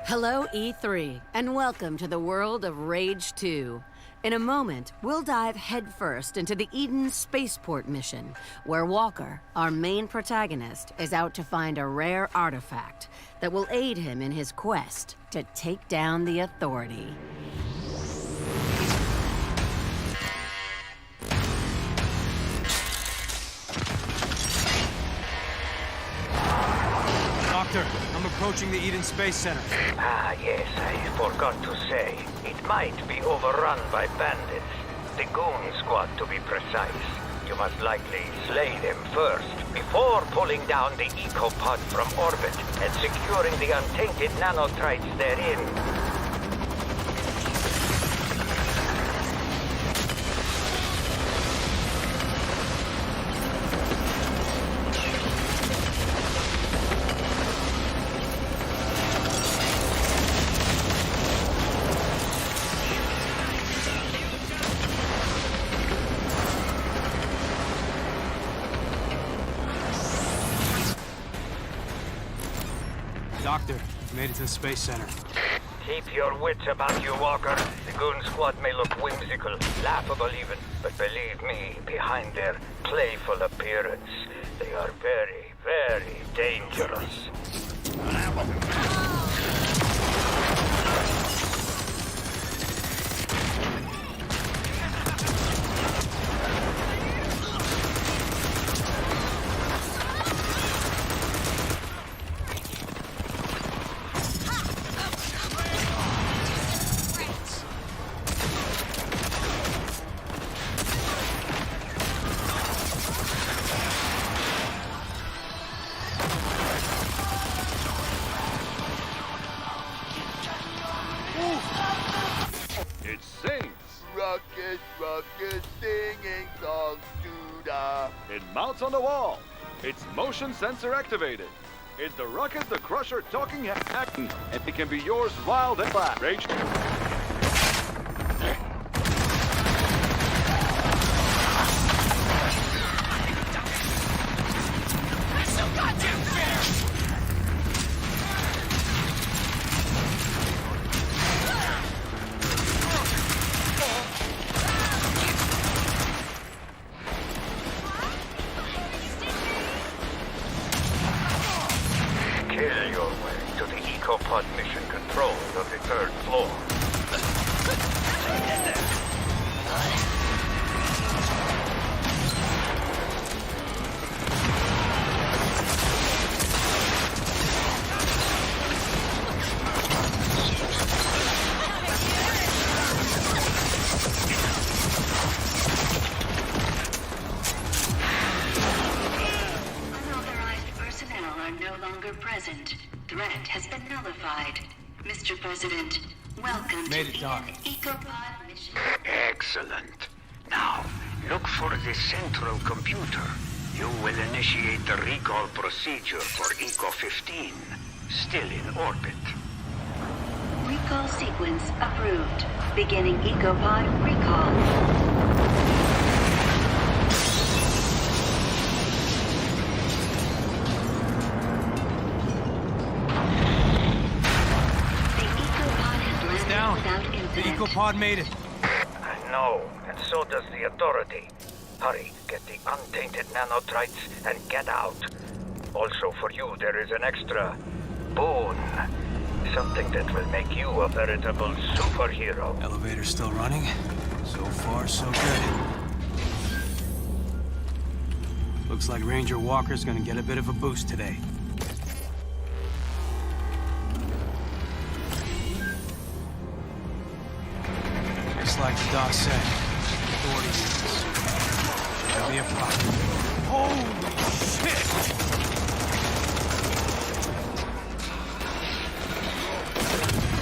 Hello, E3, and welcome to the world of Rage 2. In a moment, we'll dive headfirst into the Eden Spaceport mission, where Walker, our main protagonist, is out to find a rare artifact that will aid him in his quest to take down the Authority. Doctor, I'm approaching the Eden Space Center. Ah, yes, I forgot to say. It might be overrun by bandits. The Goon Squad, to be precise. You must likely slay them first, before pulling down the ecopod from orbit and securing the untainted nanotrites therein. Doctor, made it to the Space Center. Keep your wits about you, Walker. The Goon Squad may look whimsical, laughable even, but believe me, behind their playful appearance, they are very, very dangerous. It sings. Rocket, rocket, singing songs to the... It mounts on the wall. It's motion sensor activated. It's the Ruckus the Crusher talking hack, and it can be yours wild and black. Rage. pod mission control of the 3rd floor. Unauthorized personnel are no longer present. Threat has been nullified. Mr. President, welcome Made to it, Doc. EcoPod mission. Excellent. Now, look for the central computer. You will initiate the recall procedure for Eco-15, still in orbit. Recall sequence approved. Beginning EcoPod recall. The EcoPod made it. I know, and so does the Authority. Hurry, get the untainted nanotrites and get out. Also for you, there is an extra boon. Something that will make you a veritable superhero. Elevator's still running. So far, so good. Looks like Ranger Walker's gonna get a bit of a boost today. Just like the doc said, Authority units. There'll be a problem. Holy shit!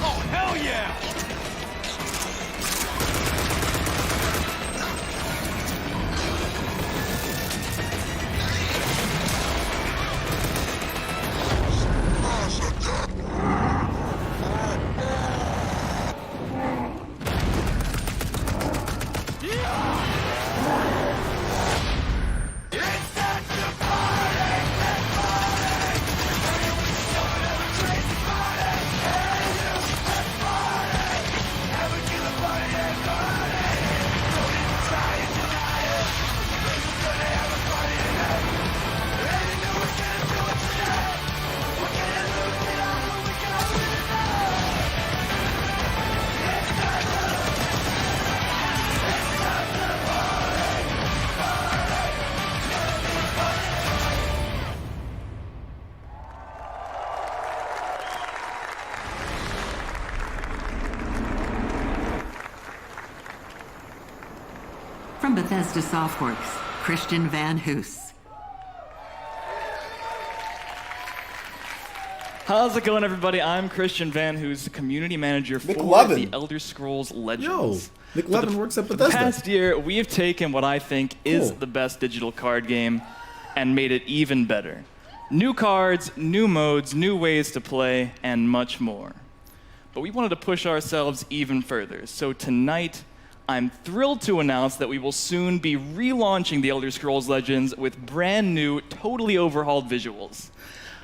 Oh, hell yeah! From Bethesda Softworks, Christian Van Hoos. How's it going, everybody? I'm Christian Van Hoos, the community manager for Levin. the Elder Scrolls Legends. Nick Levin works at Bethesda. The past year, we have taken what I think is the best digital card game and made it even better. New cards, new modes, new ways to play, and much more. But we wanted to push ourselves even further. So tonight, I'm thrilled to announce that we will soon be relaunching the Elder Scrolls Legends with brand new, totally overhauled visuals.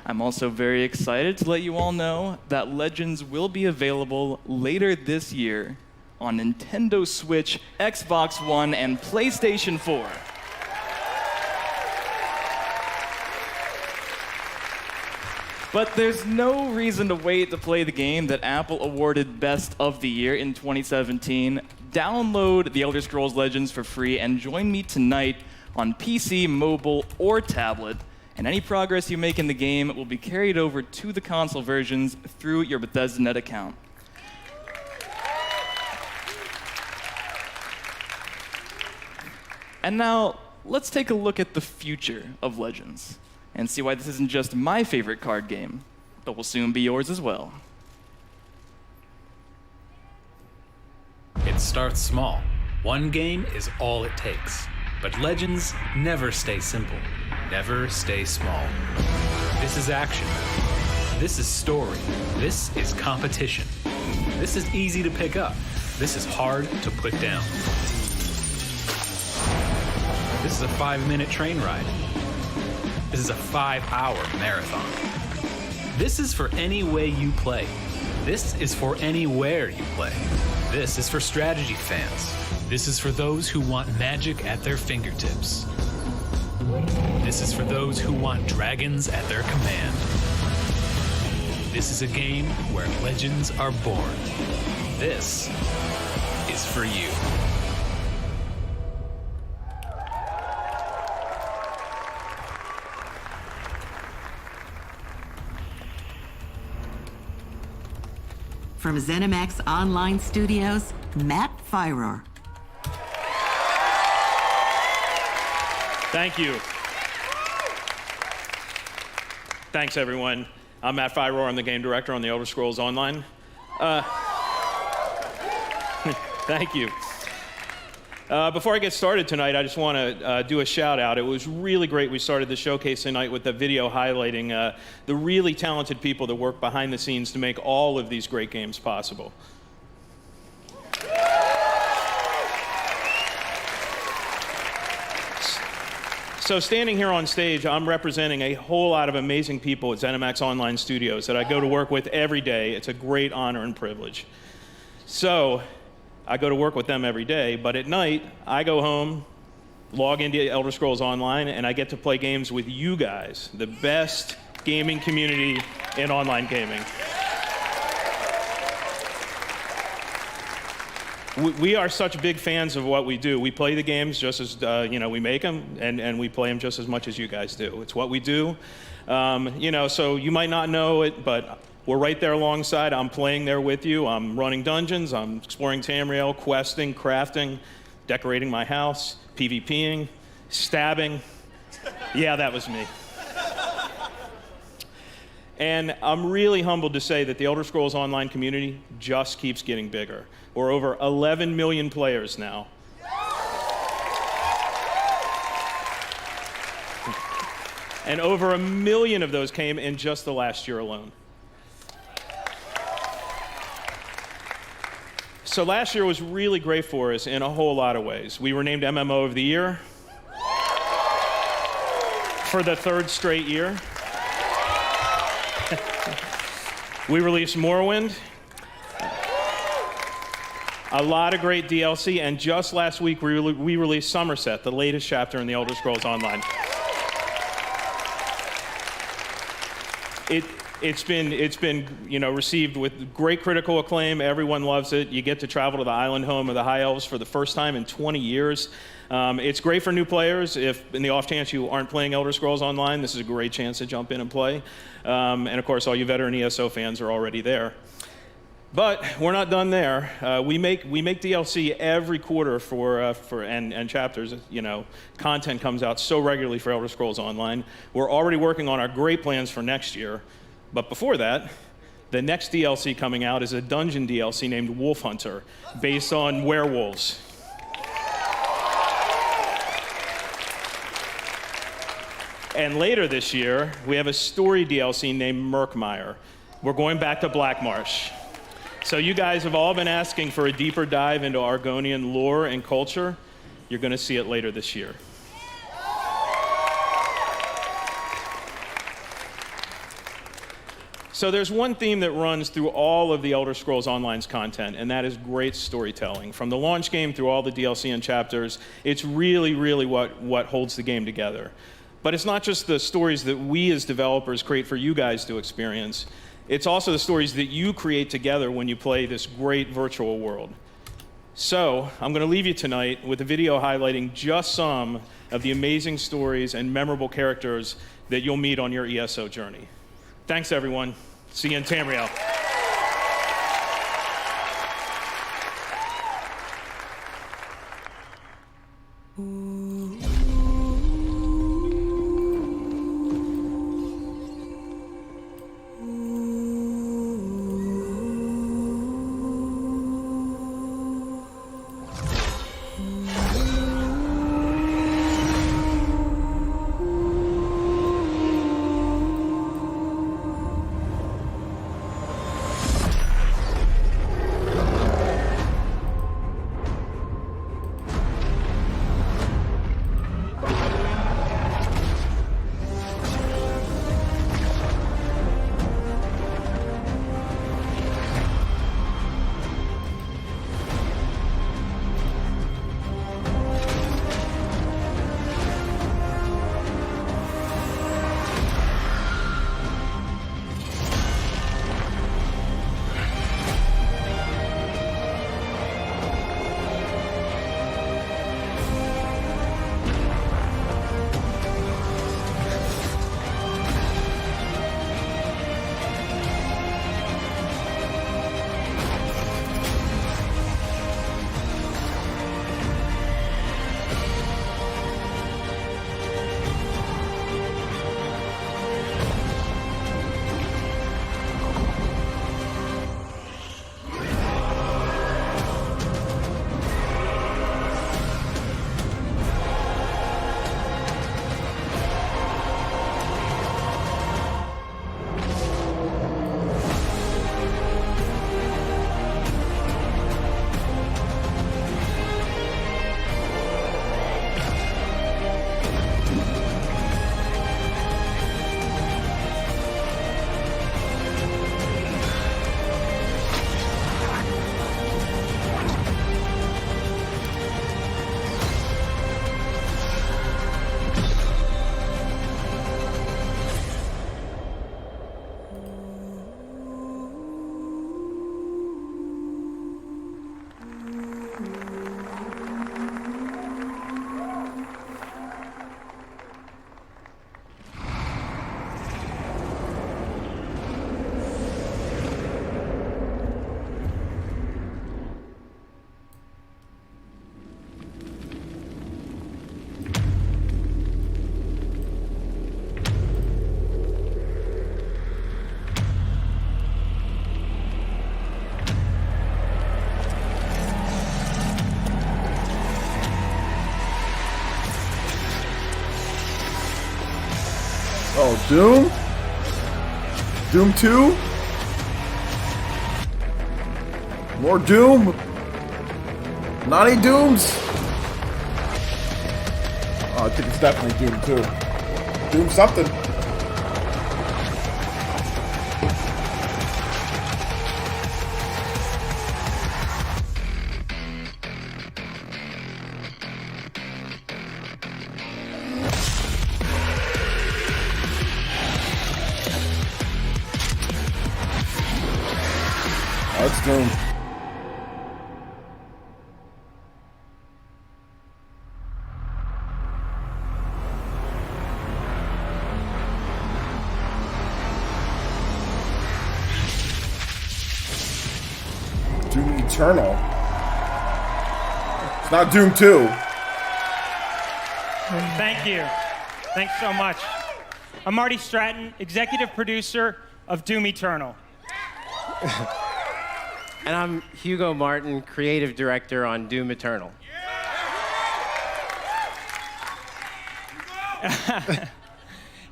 I'm also very excited to let you all know that Legends will be available later this year on Nintendo Switch, Xbox One, and PlayStation 4. But there's no reason to wait to play the game that Apple awarded Best of the Year in 2017. Download The Elder Scrolls Legends for free and join me tonight on PC, mobile, or tablet. And any progress you make in the game will be carried over to the console versions through your Bethesda.net account. And now, let's take a look at the future of Legends and see why this isn't just my favorite card game, but will soon be yours as well. It starts small. One game is all it takes. But Legends never stay simple, never stay small. This is action. This is story. This is competition. This is easy to pick up. This is hard to put down. This is a 5-minute train ride. This is a 5-hour marathon. This is for any way you play. This is for anywhere you play. This is for strategy fans. This is for those who want magic at their fingertips. This is for those who want dragons at their command. This is a game where legends are born. This is for you. From ZeniMax Online Studios, Matt Firor. Thank you. Thanks, everyone. I'm Matt Firor. I'm the game director on the Elder Scrolls Online. Thank you. Before I get started tonight, I just want to do a shout out. It was really great. We started the showcase tonight with the video highlighting the really talented people that work behind the scenes to make all of these great games possible. So standing here on stage, I'm representing a whole lot of amazing people at ZeniMax Online Studios that I go to work with every day. It's a great honor and privilege. So I go to work with them every day, but at night, I go home, log into Elder Scrolls Online, and I get to play games with you guys, the best gaming community in online gaming. We are such big fans of what we do. We play the games just as, we make them, and we play them just as much as you guys do. It's what we do. So you might not know it, but we're right there alongside. I'm playing there with you. I'm running dungeons. I'm exploring Tamriel, questing, crafting, decorating my house, PvPing, stabbing. Yeah, that was me. And I'm really humbled to say that the Elder Scrolls Online community just keeps getting bigger. We're over 11 million players now. And over 1 million of those came in just the last year alone. So last year was really great for us in a whole lot of ways. We were named MMO of the Year for the 3rd straight year. We released Morrowind, a lot of great DLC, and just last week we released Somerset, the latest chapter in the Elder Scrolls Online. It's been received with great critical acclaim. Everyone loves it. You get to travel to the island home of the High Elves for the first time in 20 years. It's great for new players. If in the off chance you aren't playing Elder Scrolls Online, this is a great chance to jump in and play. And of course, all you veteran ESO fans are already there. But we're not done there. We make DLC every quarter and chapters. Content comes out so regularly for Elder Scrolls Online. We're already working on our great plans for next year. But before that, the next DLC coming out is a dungeon DLC named Wolf Hunter, based on werewolves. And later this year, we have a story DLC named Murkmire. We're going back to Blackmarsh. So you guys have all been asking for a deeper dive into Argonian lore and culture. You're going to see it later this year. So there's one theme that runs through all of the Elder Scrolls Online's content, and that is great storytelling. From the launch game through all the DLC and chapters, it's really, really what holds the game together. But it's not just the stories that we as developers create for you guys to experience. It's also the stories that you create together when you play this great virtual world. So I'm going to leave you tonight with a video highlighting just some of the amazing stories and memorable characters that you'll meet on your ESO journey. Thanks, everyone. See you in Tamriel. Oh, Doom? Doom 2? More Doom? Not any Dooms? Oh, I think it's definitely Doom 2. Doom something. Oh, it's Doom. Doom Eternal. It's not Doom 2. Thank you. Thanks so much. I'm Marty Stratton, executive producer of Doom Eternal. And I'm Hugo Martin, creative director on Doom Eternal.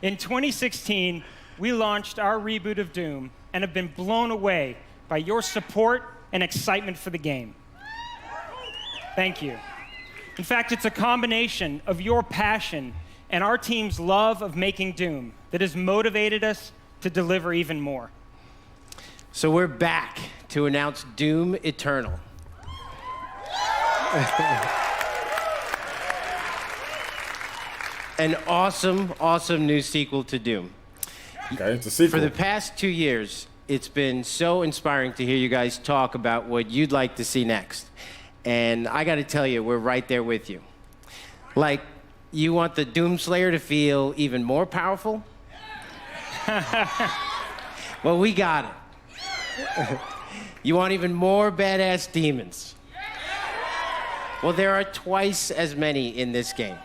In 2016, we launched our reboot of Doom and have been blown away by your support and excitement for the game. Thank you. In fact, it's a combination of your passion and our team's love of making Doom that has motivated us to deliver even more. So we're back to announce Doom Eternal. An awesome, awesome new sequel to Doom. Okay, it's a sequel. For the past 2 years, it's been so inspiring to hear you guys talk about what you'd like to see next. And I gotta tell you, we're right there with you. Like, you want the Doomslayer to feel even more powerful? Well, we got it. You want even more badass demons? Well, there are twice as many in this game.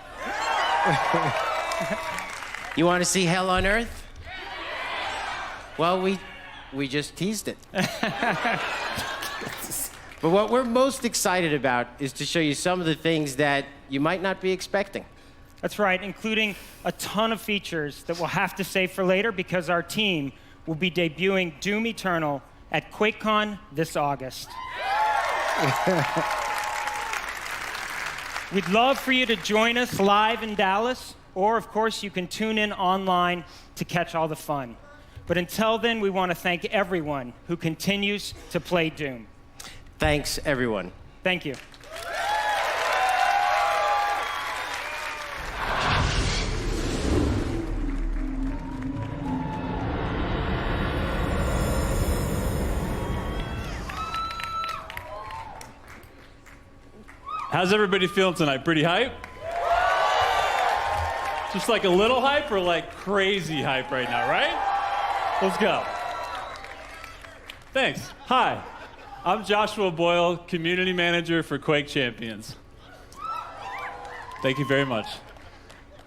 You want to see hell on earth? Well, we just teased it. But what we're most excited about is to show you some of the things that you might not be expecting. That's right, including a ton of features that we'll have to save for later because our team will be debuting Doom Eternal at QuakeCon this August. We'd love for you to join us live in Dallas, or of course you can tune in online to catch all the fun. But until then, we want to thank everyone who continues to play Doom. Thanks, everyone. Thank you. How's everybody feeling tonight? Pretty hype? Just like a little hype or like crazy hype right now, right? Let's go. Thanks. Hi, I'm Joshua Boyle, community manager for Quake Champions. Thank you very much.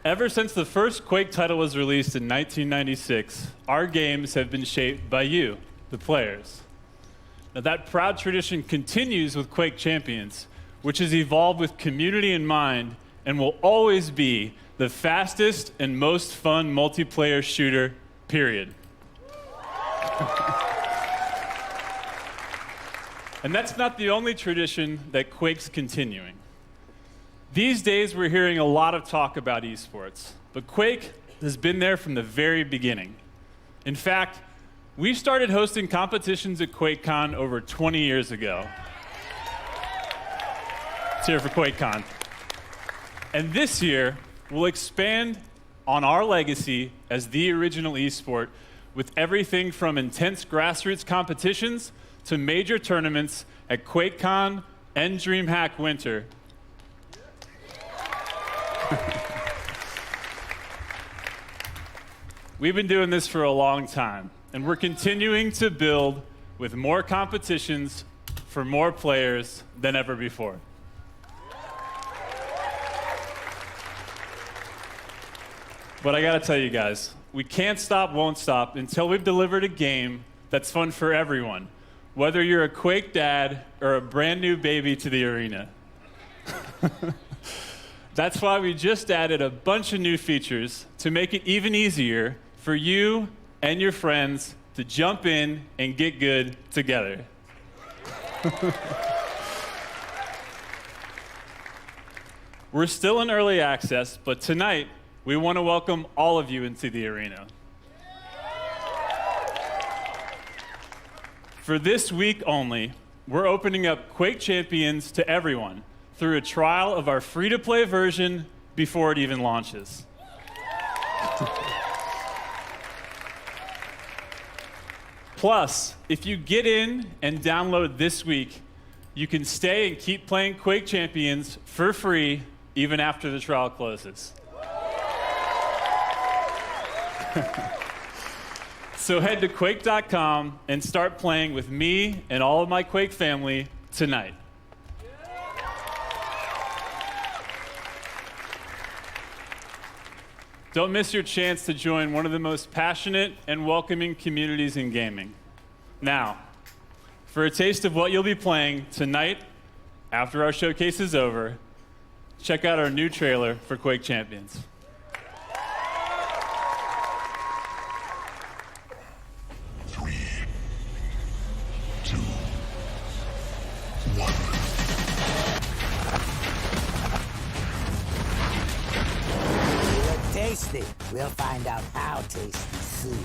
Ever since the first Quake title was released in 1996, our games have been shaped by you, the players. Now that proud tradition continues with Quake Champions, which has evolved with community in mind and will always be the fastest and most fun multiplayer shooter, period. And that's not the only tradition that Quake's continuing. These days, we're hearing a lot of talk about esports, but Quake has been there from the very beginning. In fact, we started hosting competitions at QuakeCon over 20 years ago. It's here for QuakeCon. And this year, we'll expand on our legacy as the original esport with everything from intense grassroots competitions to major tournaments at QuakeCon and DreamHack Winter. We've been doing this for a long time, and we're continuing to build with more competitions for more players than ever before. But I gotta tell you guys, we can't stop, won't stop until we've delivered a game that's fun for everyone, whether you're a Quake dad or a brand new baby to the arena. That's why we just added a bunch of new features to make it even easier for you and your friends to jump in and get good together. We're still in early access, but tonight we want to welcome all of you into the arena. For this week only, we're opening up Quake Champions to everyone through a trial of our free-to-play version before it even launches. Plus, if you get in and download this week, you can stay and keep playing Quake Champions for free even after the trial closes. So head to Quake.com and start playing with me and all of my Quake family tonight. Don't miss your chance to join one of the most passionate and welcoming communities in gaming. Now, for a taste of what you'll be playing tonight after our showcase is over, check out our new trailer for Quake Champions. Tasty. We'll find out how tasty soon.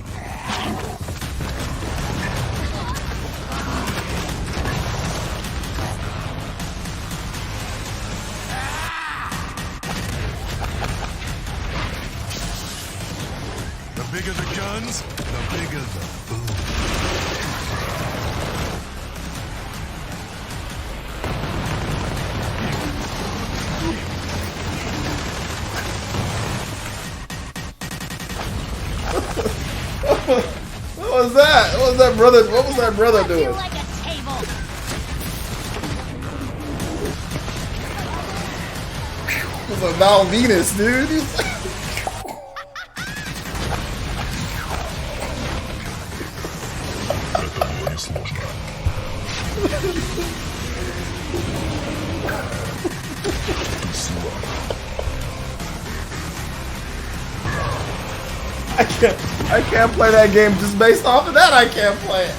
The bigger the guns, the bigger the food. What was that? What was that brother? What was that brother doing? Like a table. It was a Val Venus, dude. I can't play that game just based off of that. I can't play it.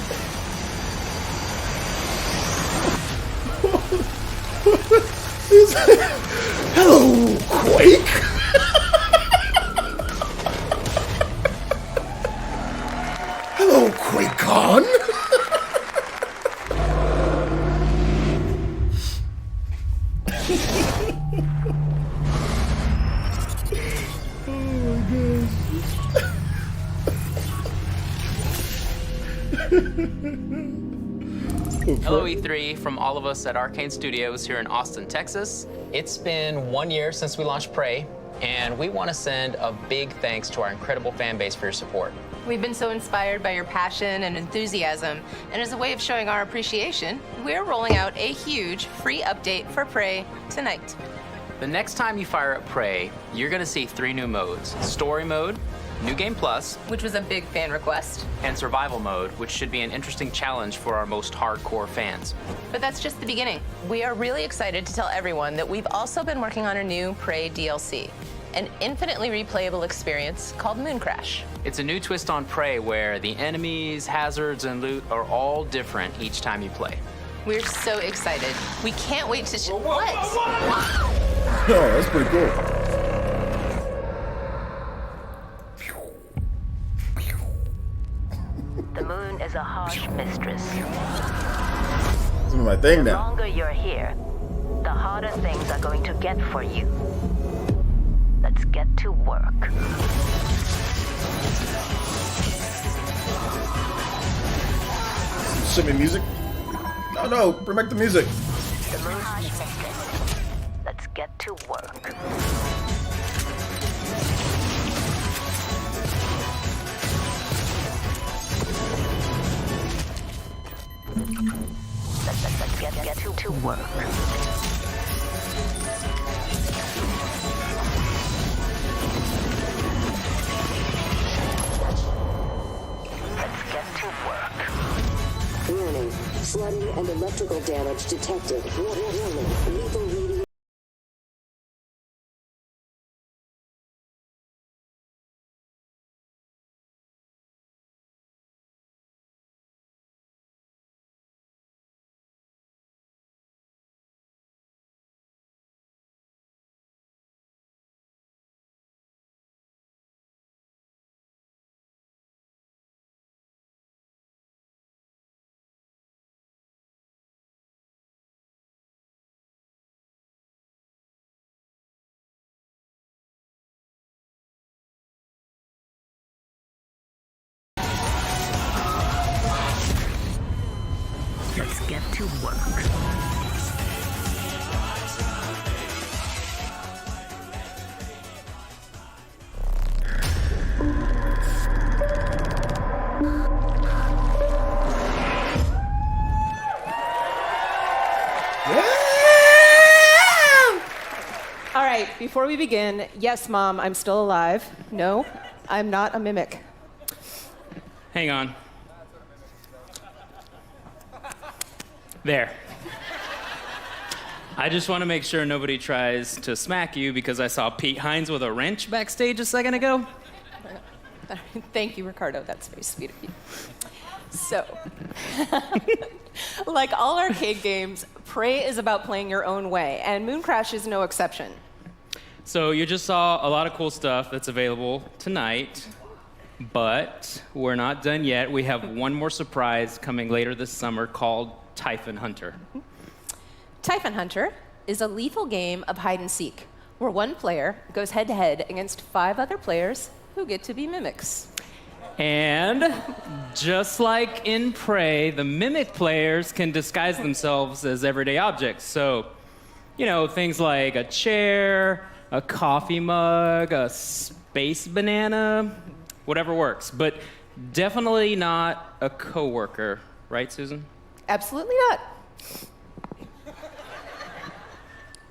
Hello, Quake. Hello, QuakeCon. Hello E3 from all of us at Arcane Studios here in Austin, Texas. It's been 1 year since we launched Prey, and we want to send a big thanks to our incredible fan base for your support. We've been so inspired by your passion and enthusiasm, and as a way of showing our appreciation, we're rolling out a huge free update for Prey tonight. The next time you fire up Prey, you're going to see 3 new modes: Story Mode, New Game Plus, which was a big fan request, and Survival Mode, which should be an interesting challenge for our most hardcore fans. But that's just the beginning. We are really excited to tell everyone that we've also been working on a new Prey DLC, an infinitely replayable experience called Moon Crash. It's a new twist on Prey where the enemies, hazards, and loot are all different each time you play. We're so excited. We can't wait to what? Oh, that's pretty cool. The moon is a harsh mistress. This is my thing The now. longer you're here, the harder things are going to get for you. Let's get to work. Show me music. No, no, bring back the music. The moon's harsh mistress. Let's get to work. Let's get to work. Warning. Flooding and electrical damage detected. Warning. Lethal reading. before we begin, yes, Mom, I'm still alive. No, I'm not a mimic. Hang on. There. I just want to make sure nobody tries to smack you because I saw Pete Hines with a wrench backstage a second ago. Thank you, Ricardo. That's very sweet of you. So, like all arcade games, Prey is about playing your own way, and Mooncrash is no exception. So you just saw a lot of cool stuff that's available tonight, but we're not done yet. We have one more surprise coming later this summer called Typhon Hunter. Typhon Hunter is a lethal game of hide and seek, where one player goes head-to-head against 5 other players who get to be mimics. And just like in Prey, the mimic players can disguise themselves as everyday objects. So, you know, things like a chair, a coffee mug, a space banana, whatever works. But definitely not a coworker, right, Susan? Absolutely not.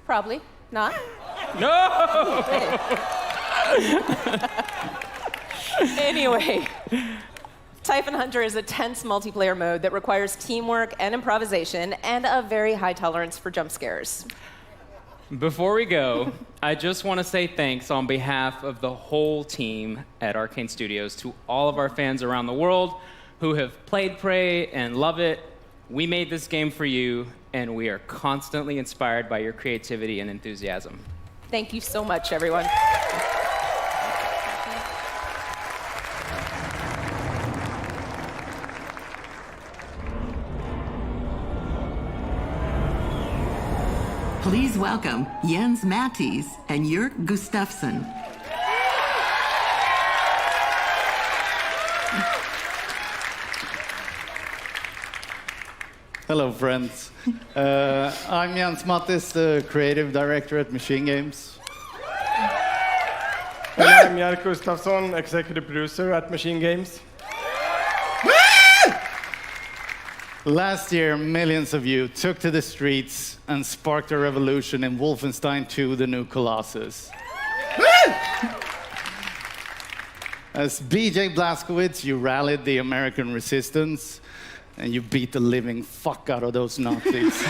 Probably not. No! Anyway, Typhon Hunter is a tense multiplayer mode that requires teamwork and improvisation and a very high tolerance for jump scares. Before we go, I just want to say thanks on behalf of the whole team at Arcane Studios to all of our fans around the world who have played Prey and love it. We made this game for you, and we are constantly inspired by your creativity and enthusiasm. Thank you so much, everyone. Please welcome Jens Mattis and Jörg Gustafsson. Hello, friends. I'm Jens Mattis, the creative director at Machine Games. And I'm Jörg Gustafsson, executive producer at Machine Games. Last year, millions of you took to the streets and sparked a revolution in Wolfenstein 2, The New Colossus. As BJ Blazkowicz, you rallied the American resistance, and you beat the living fuck out of those Nazis.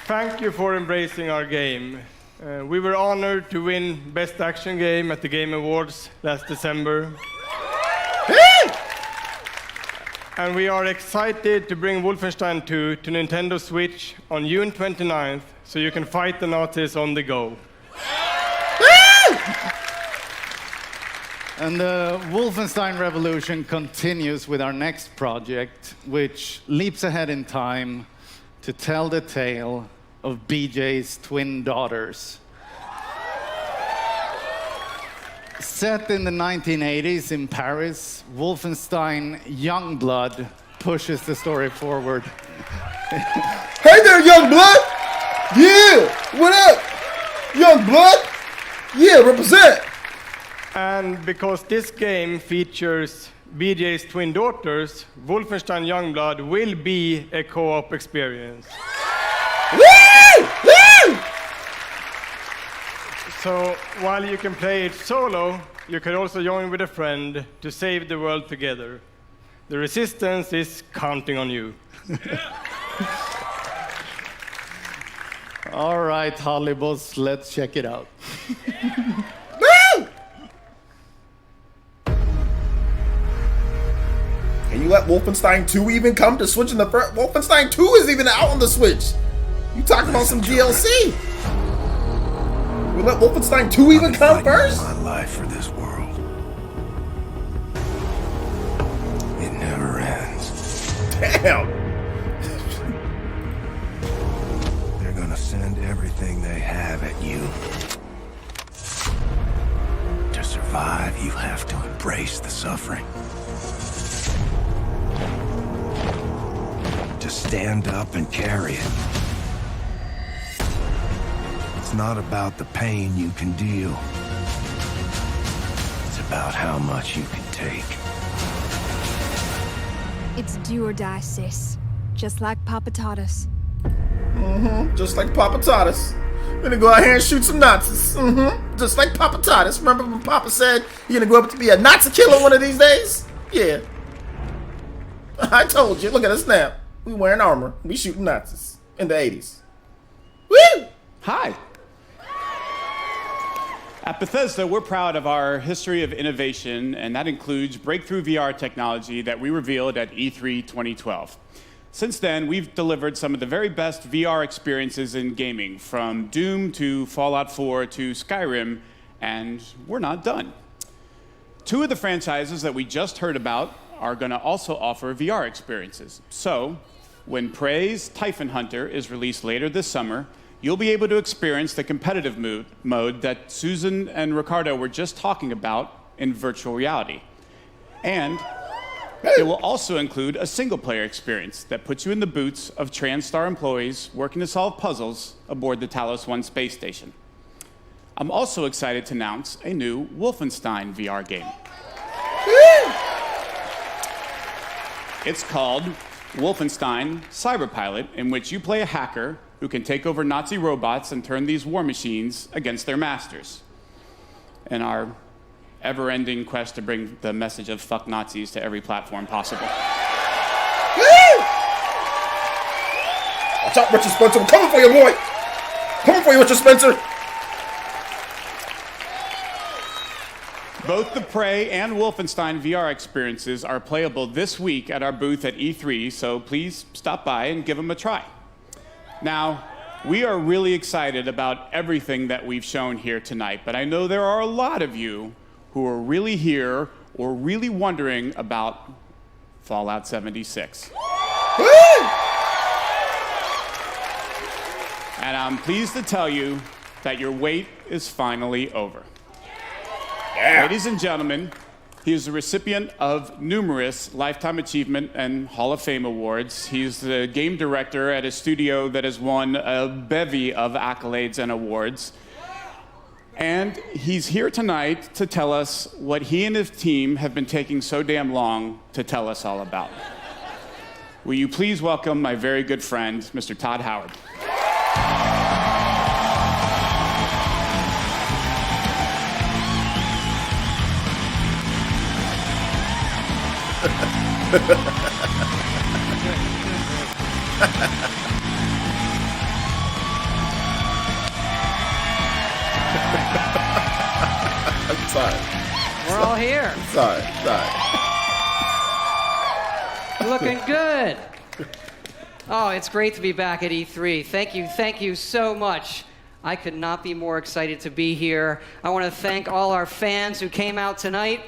Thank you for embracing our game. We were honored to win Best Action Game at the Game Awards last December. And we are excited to bring Wolfenstein 2 to Nintendo Switch on June 29th, so you can fight the Nazis on the go. And the Wolfenstein revolution continues with our next project, which leaps ahead in time to tell the tale of BJ's twin daughters. Set in the 1980s in Paris, Wolfenstein Youngblood pushes the story forward. Hey there, Youngblood! Yeah! What up? Youngblood? Yeah, represent! And because this game features BJ's twin daughters, Wolfenstein Youngblood will be a co-op experience. Woo! Woo! So while you can play it solo, you can also join with a friend to save the world together. The resistance is counting on you. All right, Hollybos, let's check it out. Woo! And you let Wolfenstein 2 even come to Switch in the first? Wolfenstein 2 isn't even out on the Switch. You talking about some DLC? We let Wolfenstein 2 even come first? My life for this world. It never ends. Damn. They're gonna send everything they have at you. To survive, you have to embrace the suffering. To stand up and carry it. It's not about the pain you can deal. It's about how much you can take. It's do or die, sis. Just like Papa taught us. Just like Papa taught us. We're gonna go out here and shoot some Nazis. Just like Papa taught us. Remember when Papa said you're gonna grow up to be a Nazi killer one of these days? Yeah. I told you. Look at us now. We wearing armor. We shooting Nazis in the 80s. Woo! Hi. At Bethesda, we're proud of our history of innovation, and that includes breakthrough VR technology that we revealed at E3 2012. Since then, we've delivered some of the very best VR experiences in gaming, from Doom to Fallout 4 to Skyrim, and we're not done. Two of the franchises that we just heard about are going to also offer VR experiences. So, when Prey's Typhon Hunter is released later this summer, you'll be able to experience the competitive mode that Susan and Ricardo were just talking about in virtual reality. And it will also include a single-player experience that puts you in the boots of TranStar employees working to solve puzzles aboard the Talos 1 space station. I'm also excited to announce a new Wolfenstein VR game. It's called Wolfenstein Cyberpilot, in which you play a hacker who can take over Nazi robots and turn these war machines against their masters. In our ever-ending quest to bring the message of fuck Nazis to every platform possible. Watch out, Richard Spencer. I'm coming for you, boy. Coming for you, Richard Spencer. Both the Prey and Wolfenstein VR experiences are playable this week at our booth at E3, so please stop by and give them a try. Now, we are really excited about everything that we've shown here tonight, but I know there are a lot of you who are really here or really wondering about Fallout 76. And I'm pleased to tell you that your wait is finally over. Yeah. Ladies and gentlemen, he is the recipient of numerous Lifetime Achievement and Hall of Fame awards. He's the game director at a studio that has won a bevy of accolades and awards. And he's here tonight to tell us what he and his team have been taking so damn long to tell us all about. Will you please welcome my very good friend, Mr. Todd Howard. I'm sorry. We're all here. Sorry. Looking good. Oh, it's great to be back at E3. Thank you so much. I could not be more excited to be here. I want to thank all our fans who came out tonight.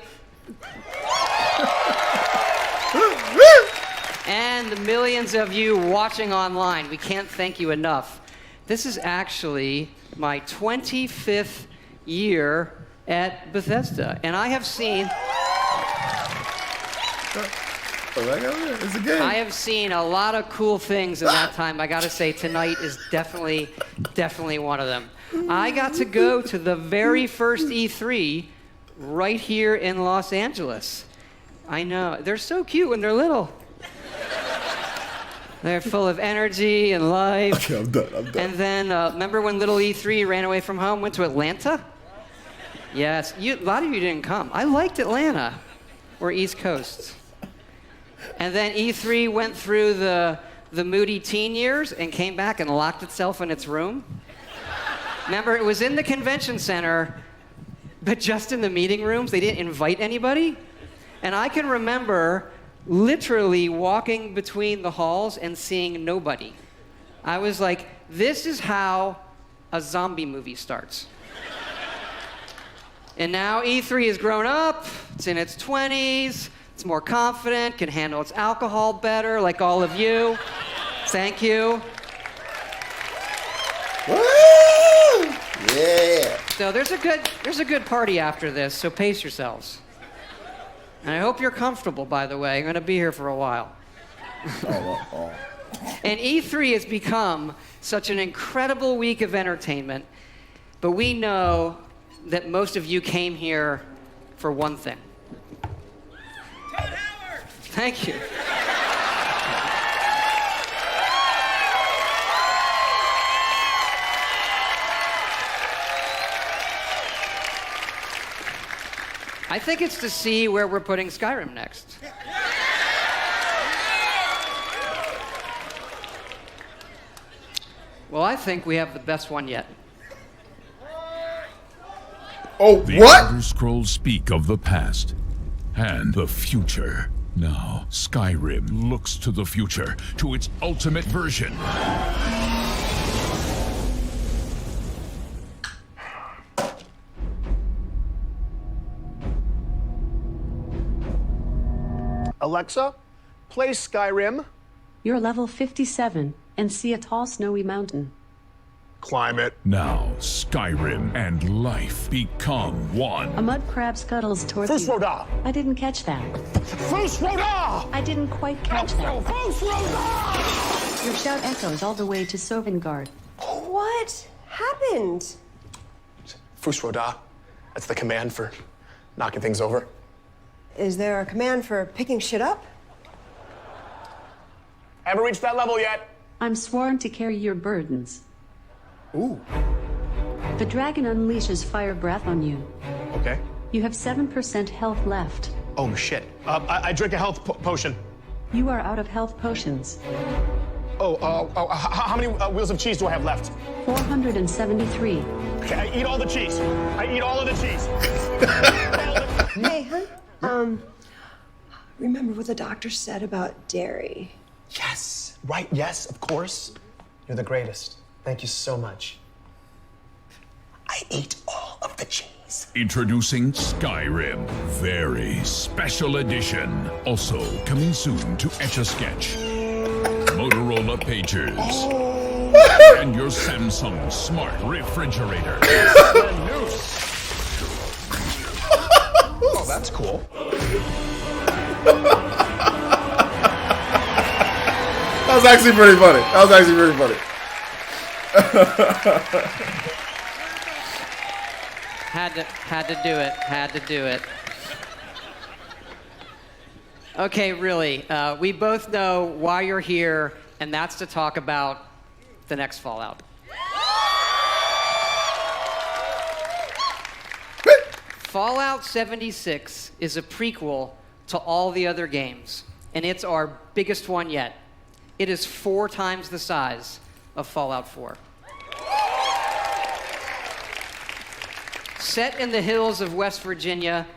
And the millions of you watching online. We can't thank you enough. This is actually my 25th year at Bethesda, and I have seen... Is it good? I have seen a lot of cool things in that time. I gotta say, tonight is definitely one of them. I got to go to the very first E3 right here in Los Angeles. I know, they're so cute when they're little. They're full of energy and life. Okay, I'm done. And then, remember when little E3 ran away from home, went to Atlanta? Yes, a lot of you didn't come. I liked Atlanta. We're East Coast. And then E3 went through the moody teen years and came back and locked itself in its room. Remember, it was in the convention center, but just in the meeting rooms. They didn't invite anybody. And I can remember literally walking between the halls and seeing nobody. I was like, this is how a zombie movie starts. And now E3 has grown up, it's in its 20s, it's more confident, can handle its alcohol better, like all of you. Thank you. Woo! Yeah. So there's a good party after this, so pace yourselves. And I hope you're comfortable, by the way. I'm going to be here for a while. And E3 has become such an incredible week of entertainment, but we know that most of you came here for one thing. Thank you. I think it's to see where we're putting Skyrim next. Well, I think we have the best one yet. Oh, the what? Elder Scrolls speak of the past and the future. Now, Skyrim looks to the future, to its ultimate version. Alexa, play Skyrim. You're level 57 and see a tall snowy mountain. Climb it. Now, Skyrim and life become one. A mud crab scuttles towards you. Fusroda! I didn't catch that. Fusroda! I didn't quite catch that. Fusroda! Your shout echoes all the way to Sovngarde. What happened? Fusroda. That's the command for knocking things over. Is there a command for picking shit up? Haven't reached that level yet. I'm sworn to carry your burdens. Ooh. The dragon unleashes fire breath on you. Okay. You have 7% health left. Oh, shit. I drink a health potion. You are out of health potions. How many wheels of cheese do I have left? 473. Okay, I eat all the cheese. I eat all of the cheese. Hey, hun. Remember what the doctor said about dairy? Yes. Right, yes, of course. You're the greatest. Thank you so much. I eat all of the cheese. Introducing Skyrim, very special edition. Also coming soon to Etch-a-Sketch, Motorola Pagers, and your Samsung smart refrigerator. Oh, that's cool. That was actually pretty funny. Had to do it. Okay, really, we both know why you're here, and that's to talk about the next Fallout. Fallout 76 is a prequel to all the other games, and it's our biggest one yet. It is 4 times the size of Fallout 4. Set in the hills of West Virginia,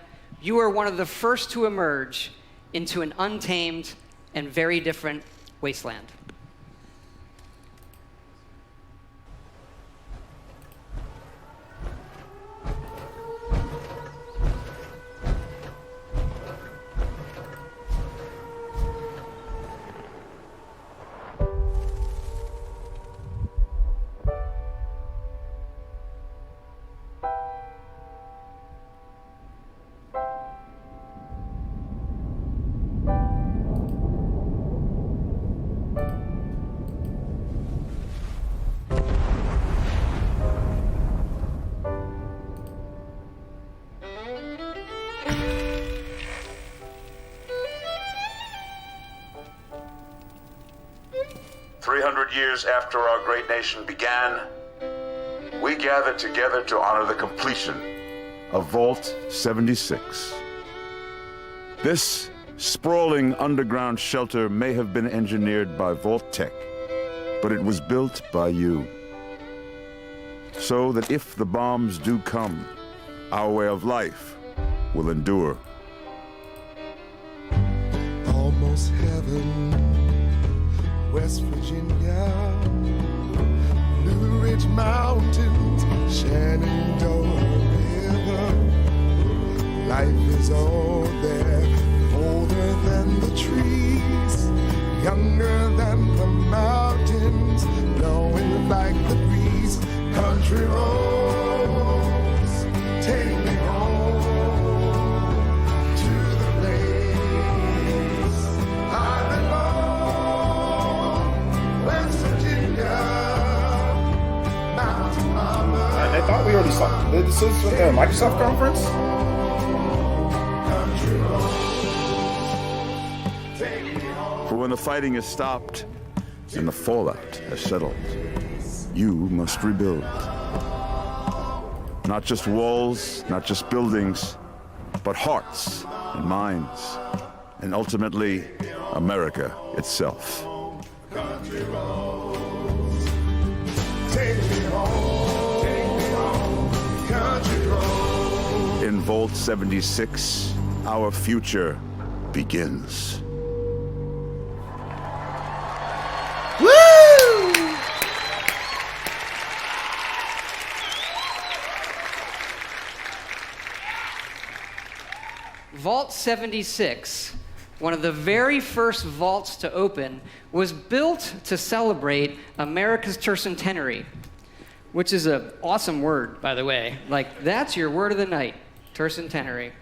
you are one of the first to emerge into an untamed and very different wasteland. Years after our great nation began, we gathered together to honor the completion of Vault 76. This sprawling underground shelter may have been engineered by Vault Tech, but it was built by you. So that if the bombs do come, our way of life will endure. Almost heaven, West Virginia, Blue Ridge Mountains, Shenandoah River. Life is all there, older than the trees, younger than the mountains, blowing like the breeze. Country roads, take me home to the place I belong. West Virginia, Mountain Mama. I thought we already saw this is the Microsoft conference. For when the fighting is stopped and the fallout has settled, you must rebuild. Not just walls, not just buildings, but hearts and minds, and ultimately, America itself. Country roads, take me home, country roads. In Vault 76, our future begins. Vault 76, one of the very first vaults to open, was built to celebrate America's tercentenary, which is an awesome word, by the way. Like, that's your word of the night, tercentenary.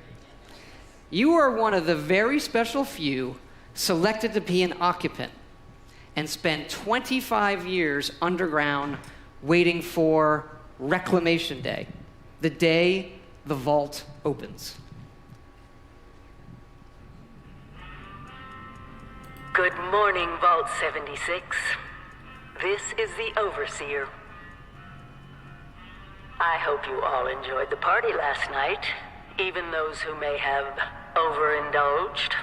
You are one of the very special few selected to be an occupant and spend 25 years underground waiting for Reclamation Day, the day the vault opens. Good morning, Vault 76. This is the Overseer. I hope you all enjoyed the party last night, even those who may have overindulged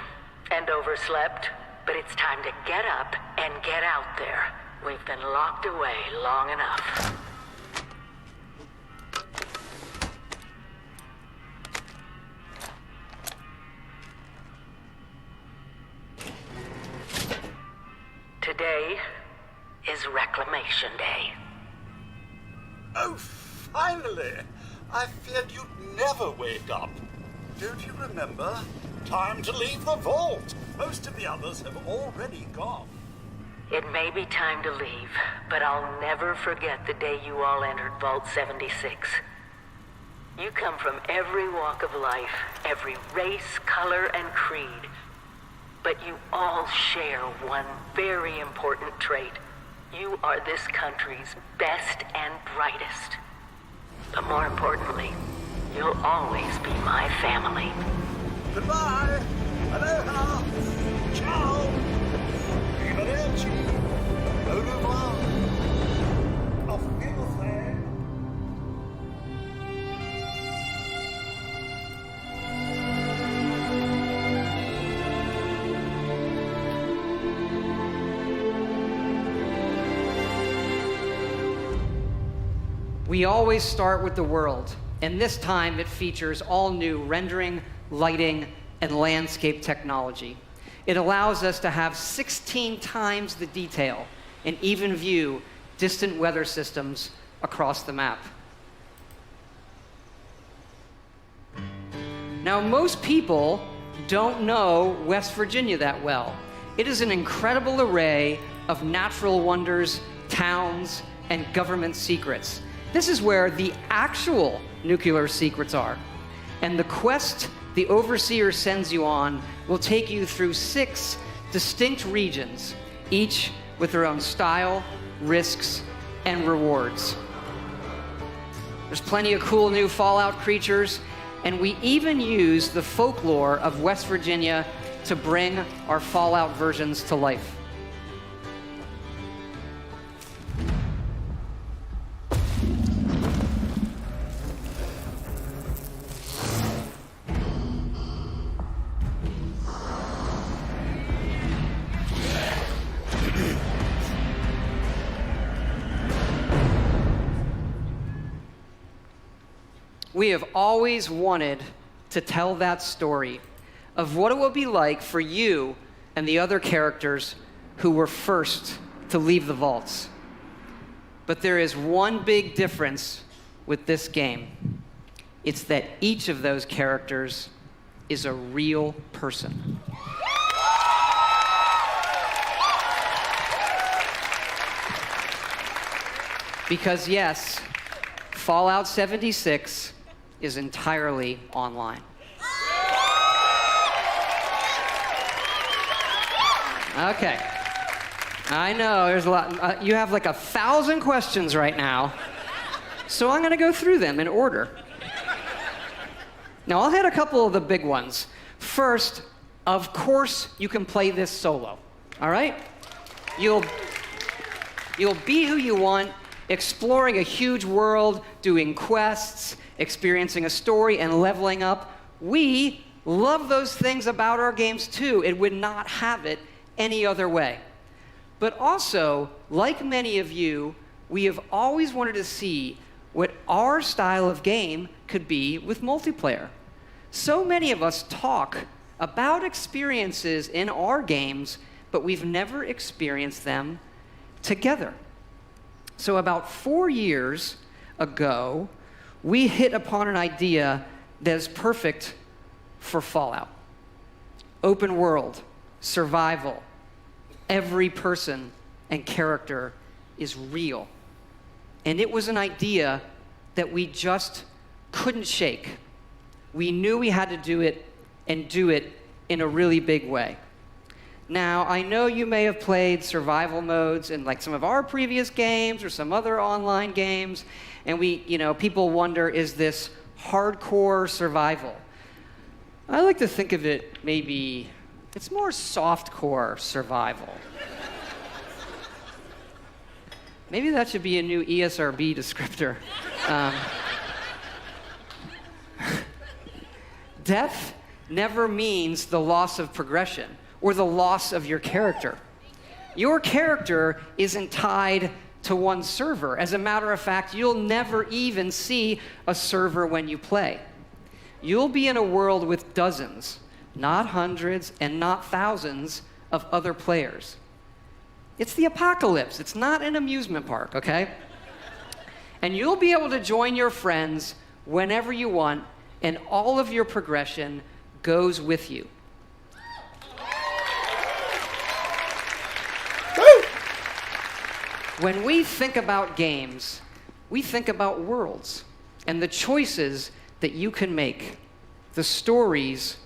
and overslept. But it's time to get up and get out there. We've been locked away long enough. Today is Reclamation Day. Oh, finally! I feared you'd never wake up. Don't you remember? Time to leave the vault. Most of the others have already gone. It may be time to leave, but I'll never forget the day you all entered Vault 76. You come from every walk of life, every race, color, and creed. But you all share one very important trait. You are this country's best and brightest. But more importantly, you'll always be my family. Goodbye. Aloha. Ciao. Arrivederci. Au revoir. Auf Wiedersehen. We always start with the world, and this time it features all new rendering, lighting, and landscape technology. It allows us to have 16 times the detail and even view distant weather systems across the map. Now, most people don't know West Virginia that well. It is an incredible array of natural wonders, towns, and government secrets. This is where the actual nuclear secrets are. And the quest the Overseer sends you on will take you through 6 distinct regions, each with their own style, risks, and rewards. There's plenty of cool new Fallout creatures, and we even use the folklore of West Virginia to bring our Fallout versions to life. We have always wanted to tell that story of what it will be like for you and the other characters who were first to leave the vaults. But there is one big difference with this game. It's that each of those characters is a real person. Because yes, Fallout 76 is entirely online. Okay. I know, there's a lot. You have like 1,000 questions right now. So I'm going to go through them in order. Now, I'll hit a couple of the big ones. First, of course, you can play this solo. All right? You'll be who you want, exploring a huge world, doing quests, experiencing a story, and leveling up We love those things about our games too. It would not have it any other way. But also, like many of you, we have always wanted to see what our style of game could be with multiplayer. So many of us talk about experiences in our games, but we've never experienced them together. So about 4 years ago, we hit upon an idea that is perfect for Fallout. Open world, survival, every person and character is real. And it was an idea that we just couldn't shake. We knew we had to do it and do it in a really big way. Now, I know you may have played survival modes in like some of our previous games or some other online games, and people wonder, is this hardcore survival? I like to think of it maybe, it's more softcore survival. Maybe that should be a new ESRB descriptor. Death never means the loss of progression or the loss of your character. Your character isn't tied to one server. As a matter of fact, you'll never even see a server when you play. You'll be in a world with dozens, not hundreds and not thousands of other players. It's the apocalypse. It's not an amusement park, okay? And you'll be able to join your friends whenever you want, and all of your progression goes with you. When we think about games, we think about worlds and the choices that you can make, the stories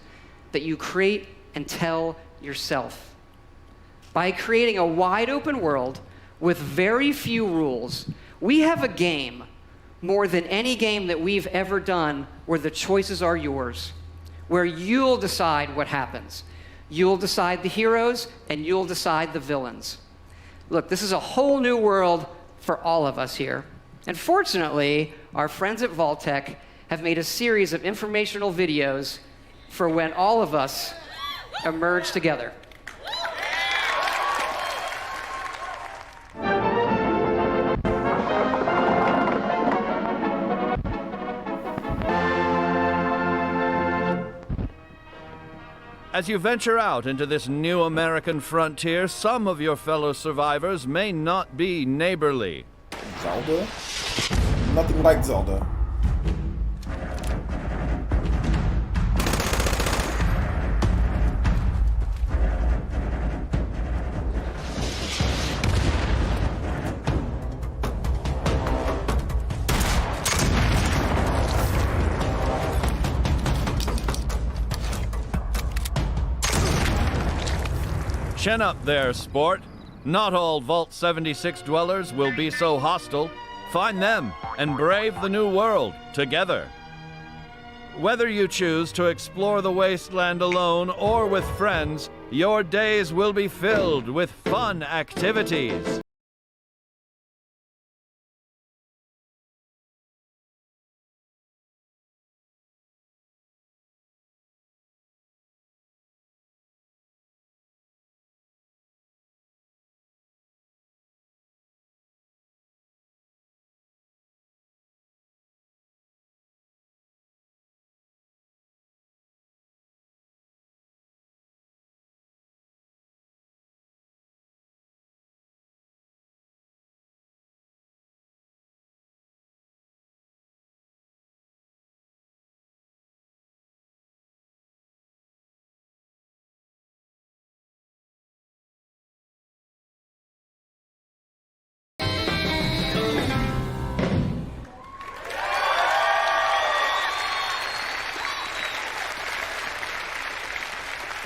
that you create and tell yourself. By creating a wide open world with very few rules, we have a game more than any game that we've ever done where the choices are yours, where you'll decide what happens. You'll decide the heroes and you'll decide the villains. Look, this is a whole new world for all of us here. And fortunately, our friends at Vault-Tec have made a series of informational videos for when all of us emerge together. As you venture out into this new American frontier, some of your fellow survivors may not be neighborly. Zelda? Nothing like Zelda. Chin up there, sport. Not all Vault 76 dwellers will be so hostile. Find them and brave the new world together. Whether you choose to explore the wasteland alone or with friends, your days will be filled with fun activities.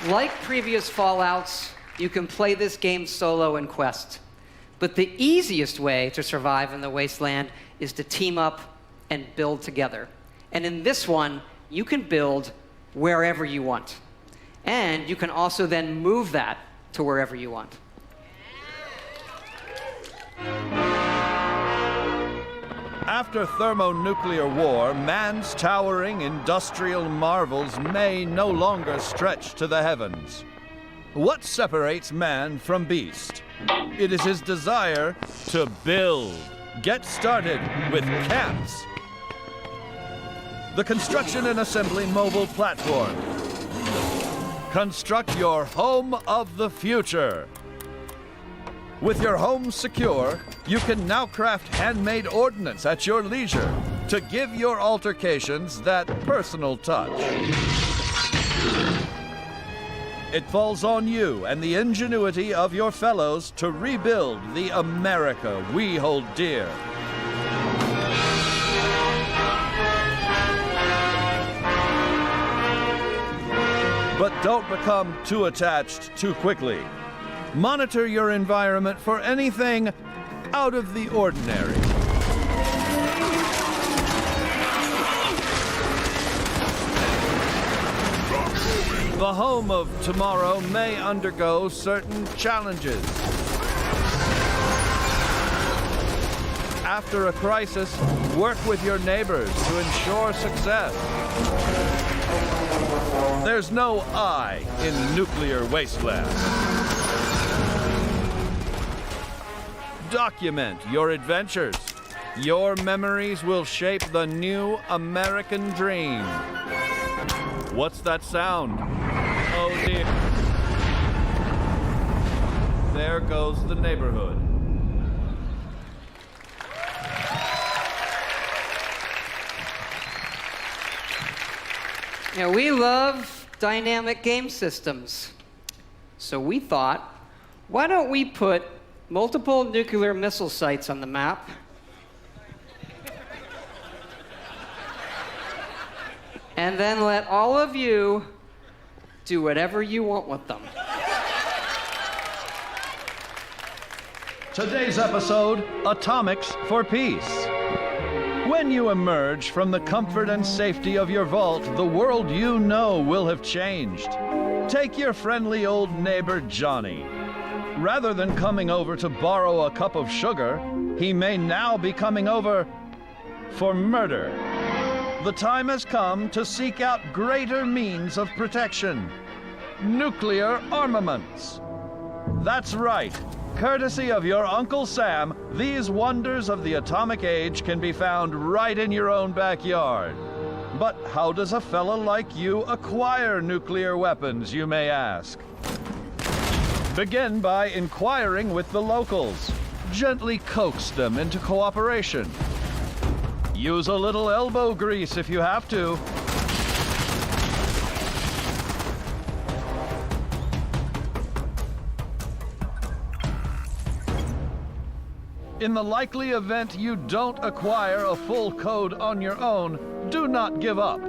Like previous Fallouts, you can play this game solo in Quest. But the easiest way to survive in the wasteland is to team up and build together. And in this one, you can build wherever you want. And you can also then move that to wherever you want. After thermonuclear war, man's towering industrial marvels may no longer stretch to the heavens. What separates man from beast? It is his desire to build. Get started with Camps, the construction and assembly mobile platform. Construct your home of the future. With your home secure, you can now craft handmade ordnance at your leisure to give your altercations that personal touch. It falls on you and the ingenuity of your fellows to rebuild the America we hold dear. But don't become too attached too quickly. Monitor your environment for anything out of the ordinary. The home of tomorrow may undergo certain challenges. After a crisis, work with your neighbors to ensure success. There's no I in nuclear wasteland. Document your adventures. Your memories will shape the new American dream. What's that sound? Oh dear. There goes the neighborhood. Yeah, we love dynamic game systems. So we thought, why don't we put multiple nuclear missile sites on the map? And then let all of you do whatever you want with them. Today's episode, Atomics for Peace. When you emerge from the comfort and safety of your vault, the world you know will have changed. Take your friendly old neighbor, Johnny. Rather than coming over to borrow a cup of sugar, he may now be coming over for murder. The time has come to seek out greater means of protection. Nuclear armaments. That's right. Courtesy of your Uncle Sam, these wonders of the atomic age can be found right in your own backyard. But how does a fella like you acquire nuclear weapons, you may ask? Begin by inquiring with the locals. Gently coax them into cooperation. Use a little elbow grease if you have to. In the likely event you don't acquire a full code on your own, do not give up.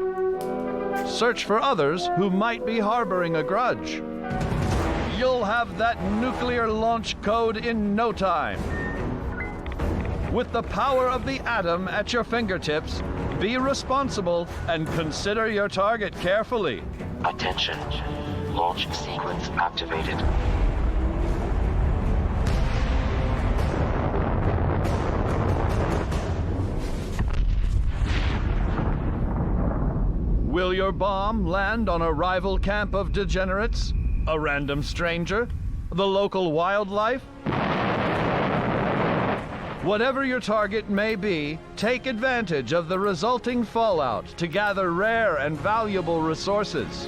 Search for others who might be harboring a grudge. You'll have that nuclear launch code in no time. With the power of the atom at your fingertips, be responsible and consider your target carefully. Attention. Launch sequence activated. Will your bomb land on a rival camp of degenerates? A random stranger? The local wildlife? Whatever your target may be, take advantage of the resulting fallout to gather rare and valuable resources.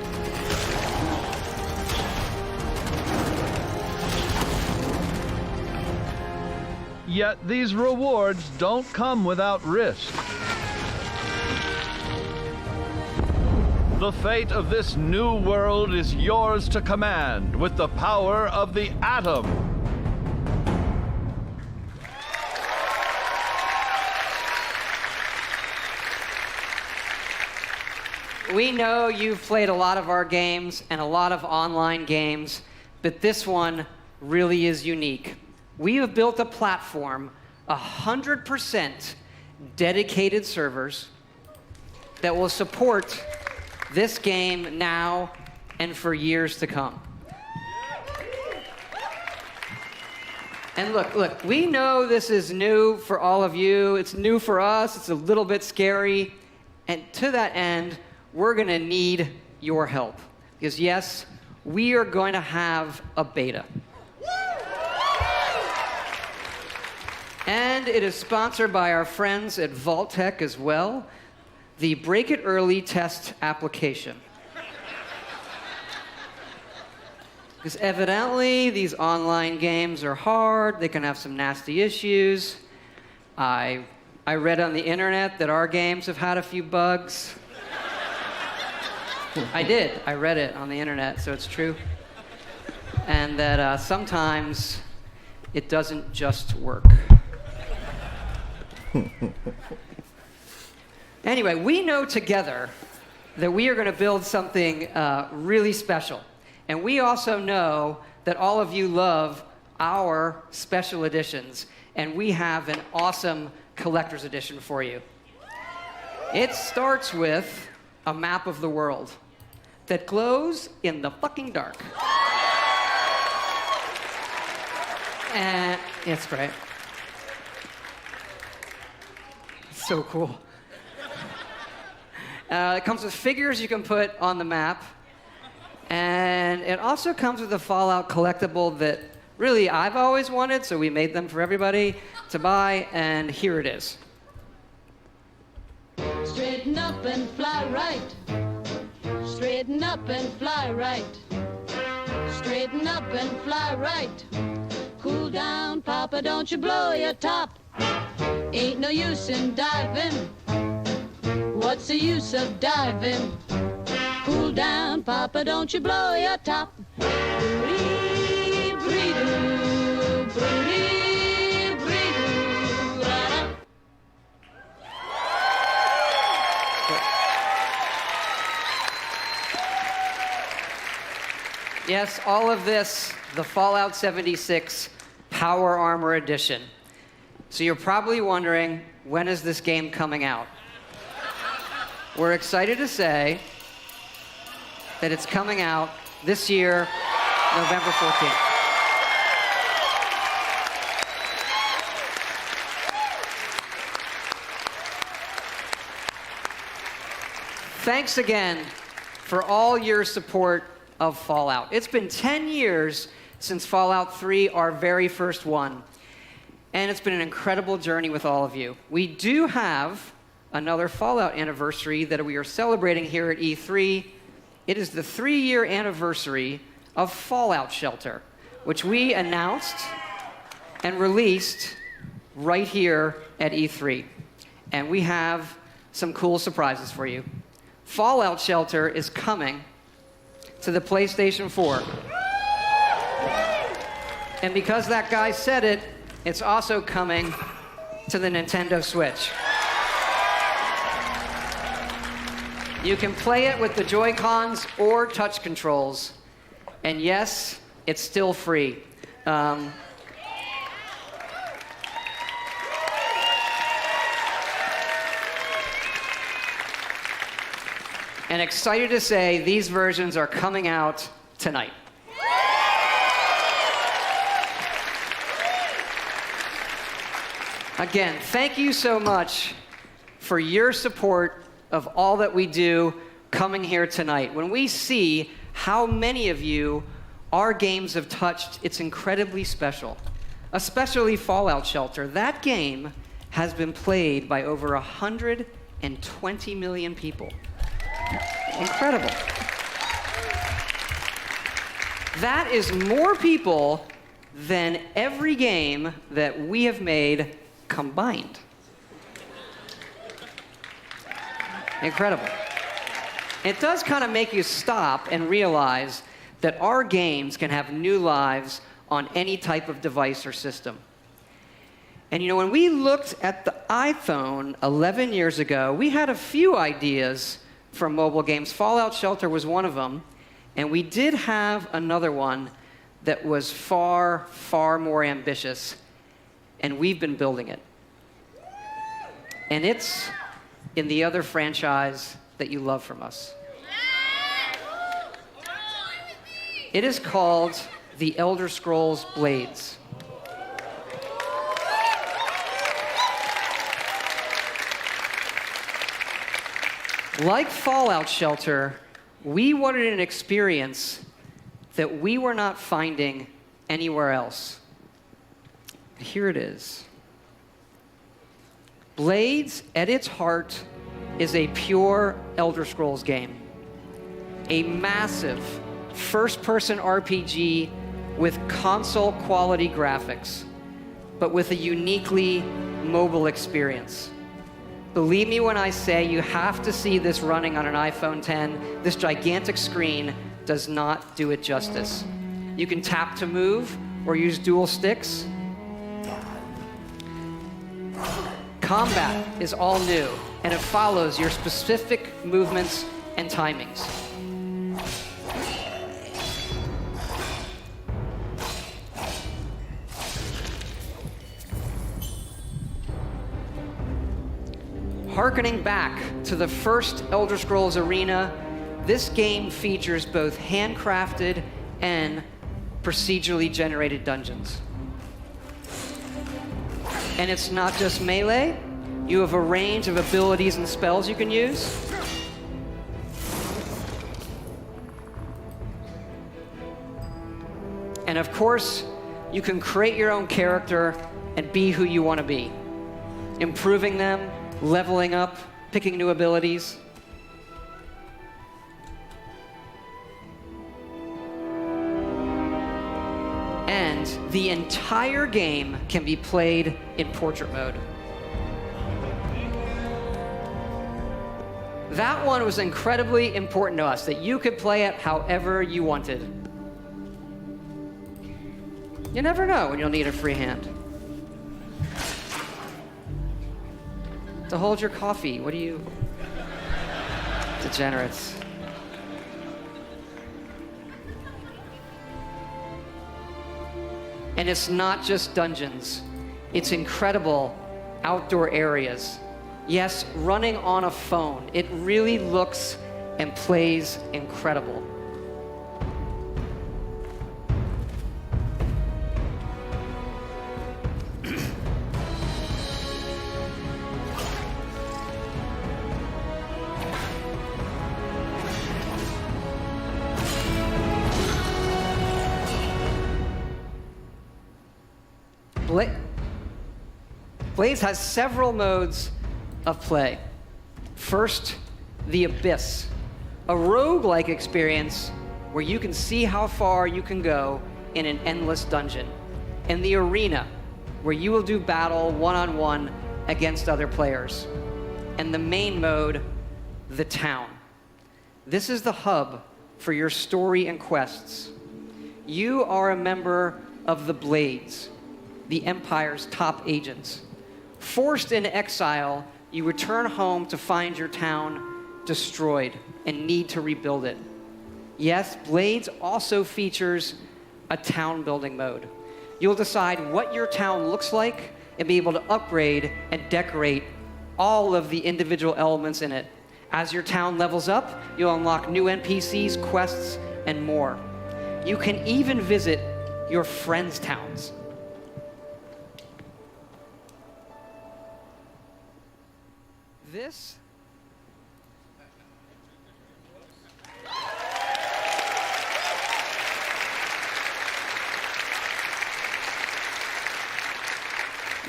Yet these rewards don't come without risk. The fate of this new world is yours to command with the power of the atom. We know you've played a lot of our games and a lot of online games, but this one really is unique. We have built a platform, 100% dedicated servers that will support this game now and for years to come. And look, we know this is new for all of you. It's new for us. It's a little bit scary. And to that end, we're going to need your help. Because yes, we are going to have a beta. And it is sponsored by our friends at Vault-Tec as well, the Break It Early test application. Because evidently, these online games are hard. They can have some nasty issues. I read on the internet that our games have had a few bugs. I did. I read it on the internet, so it's true. And that sometimes it doesn't just work. Anyway, we know together that we are going to build something really special. And we also know that all of you love our special editions, and we have an awesome collector's edition for you. It starts with a map of the world that glows in the fucking dark. And it's great. It's so cool. It comes with figures you can put on the map. And it also comes with a Fallout collectible that really I've always wanted, so we made them for everybody to buy, and here it is. Straighten up and fly right. Straighten up and fly right. Straighten up and fly right. Cool down, Papa, don't you blow your top. Ain't no use in diving. What's the use of diving? Cool down, Papa, don't you blow your top. Yes, all of this, the Fallout 76 Power Armor Edition. So you're probably wondering, when is this game coming out? We're excited to say that it's coming out this year, November 14th. Thanks again for all your support of Fallout. It's been 10 years since Fallout 3, our very first one, and it's been an incredible journey with all of you. We do have another Fallout anniversary that we are celebrating here at E3. It is the 3-year anniversary of Fallout Shelter, which we announced and released right here at E3. And we have some cool surprises for you. Fallout Shelter is coming to the PlayStation 4. And because that guy said it, it's also coming to the Nintendo Switch. You can play it with the Joy-Cons or touch controls. And yes, it's still free. And excited to say these versions are coming out tonight. Again, thank you so much for your support of all that we do coming here tonight. When we see how many of you our games have touched, it's incredibly special. Especially Fallout Shelter. That game has been played by over 120 million people. Incredible. That is more people than every game that we have made combined. Incredible. It does kind of make you stop and realize that our games can have new lives on any type of device or system. And you know, when we looked at the iPhone 11 years ago, we had a few ideas for mobile games. Fallout Shelter was one of them, and we did have another one that was far, far more ambitious, and we've been building it. And it's in the other franchise that you love from us. It is called The Elder Scrolls Blades. Like Fallout Shelter, we wanted an experience that we were not finding anywhere else. Here it is. Blades, at its heart, is a pure Elder Scrolls game. A massive first-person RPG with console-quality graphics, but with a uniquely mobile experience. Believe me when I say you have to see this running on an iPhone 10. This gigantic screen does not do it justice. You can tap to move or use dual sticks. Combat is all new, and it follows your specific movements and timings. Harkening back to the first Elder Scrolls Arena, this game features both handcrafted and procedurally generated dungeons. And it's not just melee. You have a range of abilities and spells you can use. And of course, you can create your own character and be who you want to be, improving them, leveling up, picking new abilities. And the entire game can be played in portrait mode. That one was incredibly important to us, that you could play it however you wanted. You never know when you'll need a free hand. To hold your coffee. What are you? Degenerates. And it's not just dungeons. It's incredible outdoor areas. Yes, running on a phone. It really looks and plays incredible. Blades has several modes of play. First, the Abyss, a roguelike experience where you can see how far you can go in an endless dungeon. And the Arena, where you will do battle one-on-one against other players. And the main mode, the Town. This is the hub for your story and quests. You are a member of the Blades, the Empire's top agents. Forced into exile, you return home to find your town destroyed and need to rebuild it. Yes, Blades also features a town building mode. You'll decide what your town looks like and be able to upgrade and decorate all of the individual elements in it. As your town levels up, you'll unlock new NPCs, quests, and more. You can even visit your friends' towns.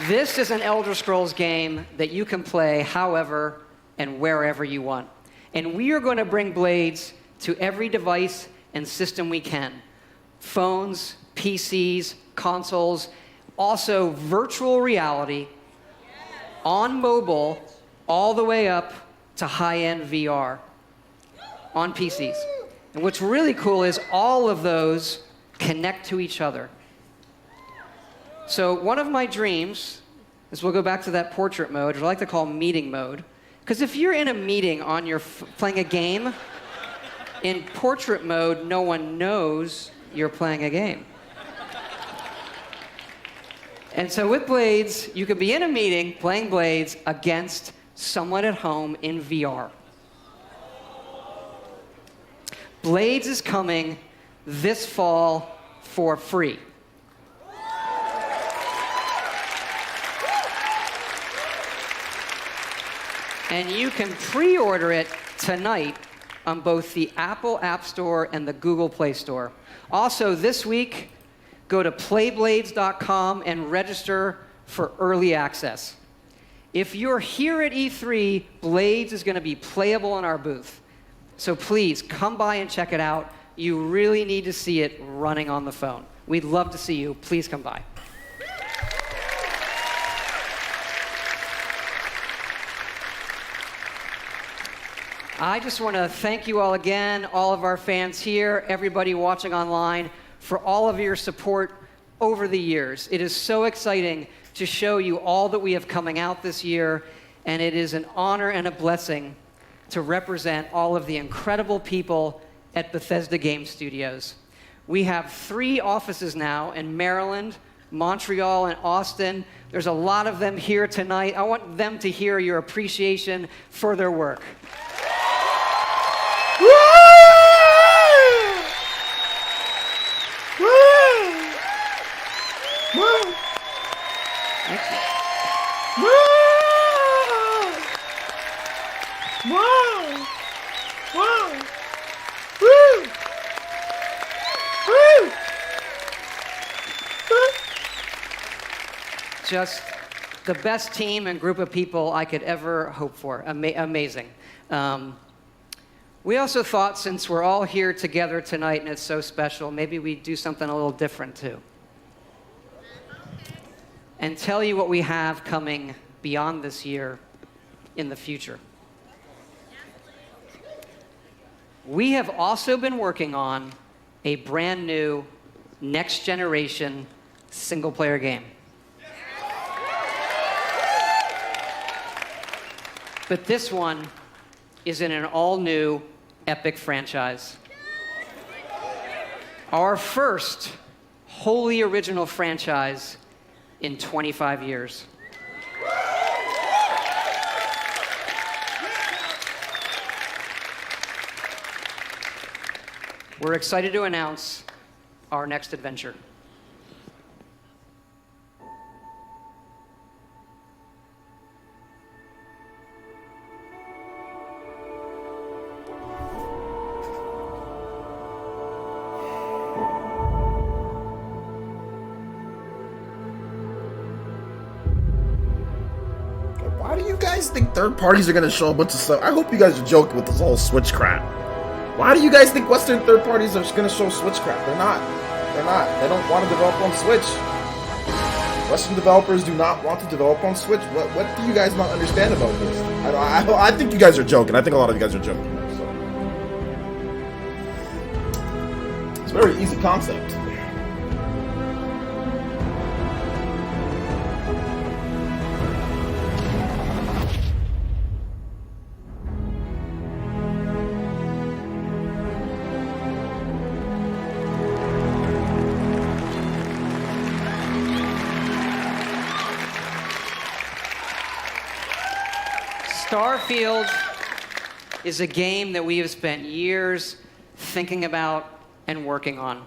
This is an Elder Scrolls game that you can play however and wherever you want. And we are going to bring Blades to every device and system we can. Phones, PCs, consoles, also virtual reality, on mobile, all the way up to high-end VR on PCs. And what's really cool is all of those connect to each other. So one of my dreams is we'll go back to that portrait mode, which I like to call meeting mode. Because if you're in a meeting on your playing a game, in portrait mode, no one knows you're playing a game. And so with Blades, you could be in a meeting playing Blades against someone at home in VR. Blades is coming this fall for free. And you can pre-order it tonight on both the Apple App Store and the Google Play Store. Also, this week, go to playblades.com and register for early access. If you're here at E3, Blades is going to be playable in our booth. So please, come by and check it out. You really need to see it running on the phone. We'd love to see you. Please come by. I just want to thank you all again, all of our fans here, everybody watching online, for all of your support over the years. It is so exciting to show you all that we have coming out this year, and it is an honor and a blessing to represent all of the incredible people at Bethesda Game Studios. We have 3 offices now in Maryland, Montreal, and Austin. There's a lot of them here tonight. I want them to hear your appreciation for their work. Thank you. Just the best team and group of people I could ever hope for. Amazing. We also thought, since we're all here together tonight and it's so special, maybe we'd do something a little different too. And tell you what we have coming beyond this year in the future. We have also been working on a brand new next generation single player game. But this one is in an all-new epic franchise. Our first wholly original franchise in 25 years. We're excited to announce our next adventure. Why do you guys think third parties are gonna show a bunch of stuff? I hope you guys are joking with this whole Switch crap. Why do you guys think Western third parties are gonna show Switch crap? They're not. They're not. They don't want to develop on Switch. Western developers do not want to develop on Switch. What do you guys not understand about this? I think you guys are joking. I think a lot of you guys are joking. So. It's a very easy concept. Starfield is a game that we have spent years thinking about and working on.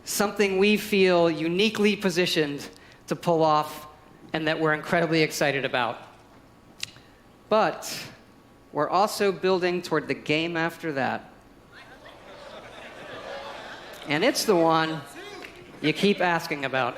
Something we feel uniquely positioned to pull off and that we're incredibly excited about. But we're also building toward the game after that. And it's the one you keep asking about.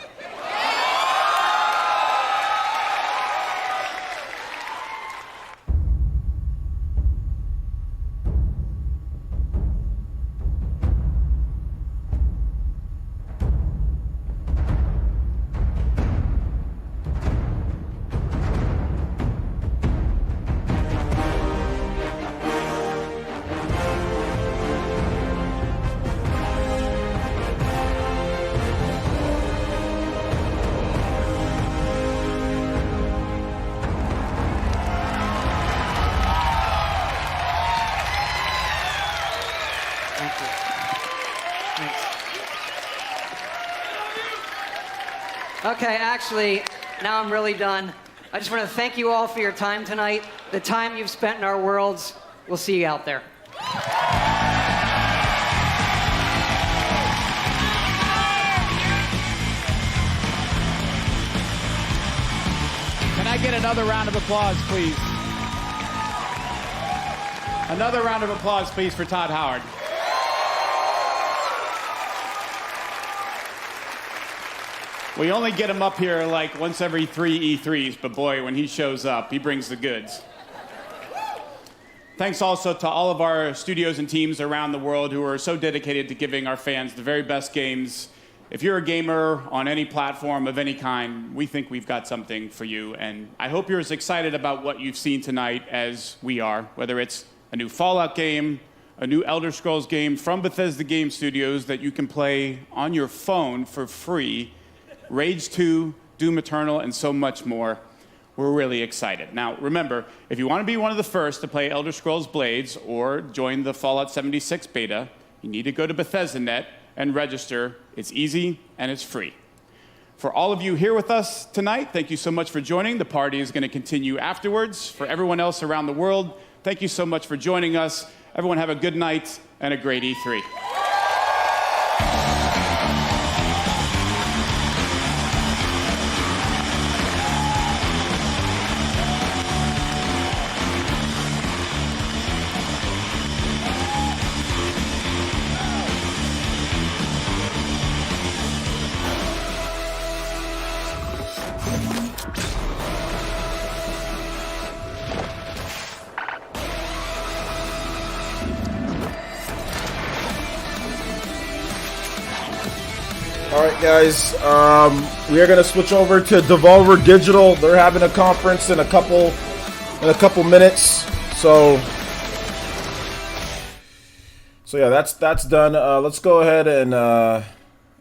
Okay, actually, now I'm really done. I just want to thank you all for your time tonight, the time you've spent in our worlds. We'll see you out there. Can I get another round of applause, please? Another round of applause, please, for Todd Howard. We only get him up here like once every 3 E3s, but boy, when he shows up, he brings the goods. Thanks also to all of our studios and teams around the world who are so dedicated to giving our fans the very best games. If you're a gamer on any platform of any kind, we think we've got something for you. And I hope you're as excited about what you've seen tonight as we are, whether it's a new Fallout game, a new Elder Scrolls game from Bethesda Game Studios that you can play on your phone for free, Rage 2, Doom Eternal, and so much more. We're really excited. Now, remember, if you want to be one of the first to play Elder Scrolls Blades or join the Fallout 76 beta, you need to go to Bethesda.net and register. It's easy and it's free. For all of you here with us tonight, thank you so much for joining. The party is going to continue afterwards. For everyone else around the world, thank you so much for joining us. Everyone have a good night and a great E3. Alright guys, we are going to switch over to Devolver Digital. They're having a conference in a couple minutes. So yeah, that's done. Let's go ahead and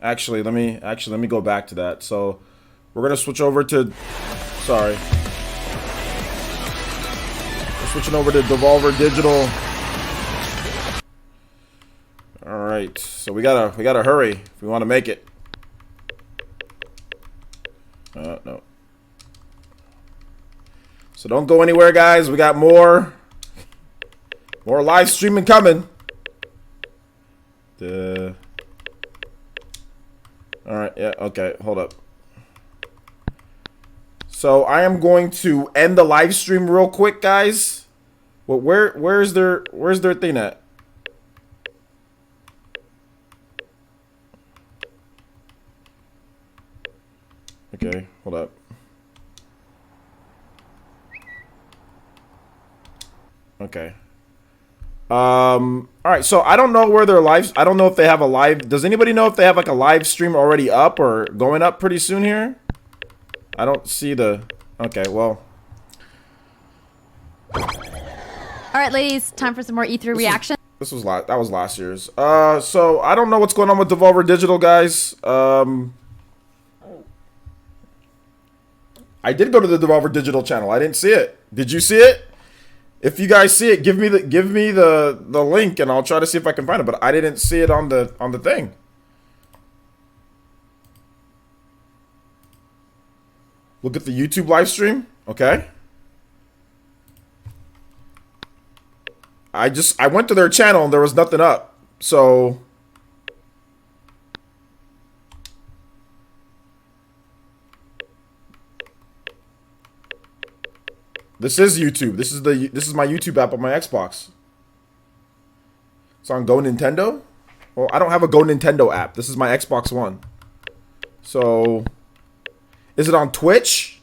actually let me go back to that. So we're going to switch over to we're switching over to Devolver Digital. Alright, so we gotta hurry if we want to make it. No. So don't go anywhere, guys. We got more live streaming coming. Alright, yeah, okay, hold up. So I am going to end the live stream real quick, guys. Well, where's their thing at? Okay, hold up. Okay. All right, so I don't know where their lives. I don't know if they have a live. Does anybody know if they have like a live stream already up or going up pretty soon here? I don't see the. Okay, well. All right, ladies, time for some more E3 reaction. That was last year's. So I don't know what's going on with Devolver Digital, guys. I did go to the Devolver Digital channel. I didn't see it. Did you see it? If you guys see it, give me the link and I'll try to see if I can find it. But I didn't see it on the thing. Look at the YouTube live stream. Okay. I went to their channel and there was nothing up. So this is YouTube. This is my YouTube app on my Xbox. It's on Go Nintendo. Well, I don't have a Go Nintendo app. This is my Xbox One. So, is it on Twitch?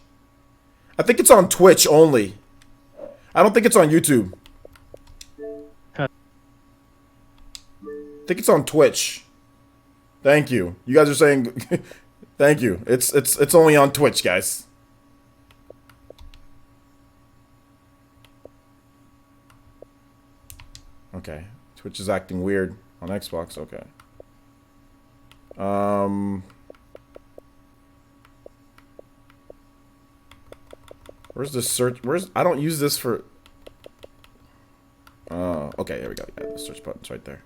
I think it's on Twitch only. I don't think it's on YouTube. I think it's on Twitch. Thank you. You guys are saying thank you. It's only on Twitch, guys. Okay. Twitch is acting weird on Xbox. Okay. Where's the search? I don't use this for. Okay, there we go. Yeah, the search button's right there.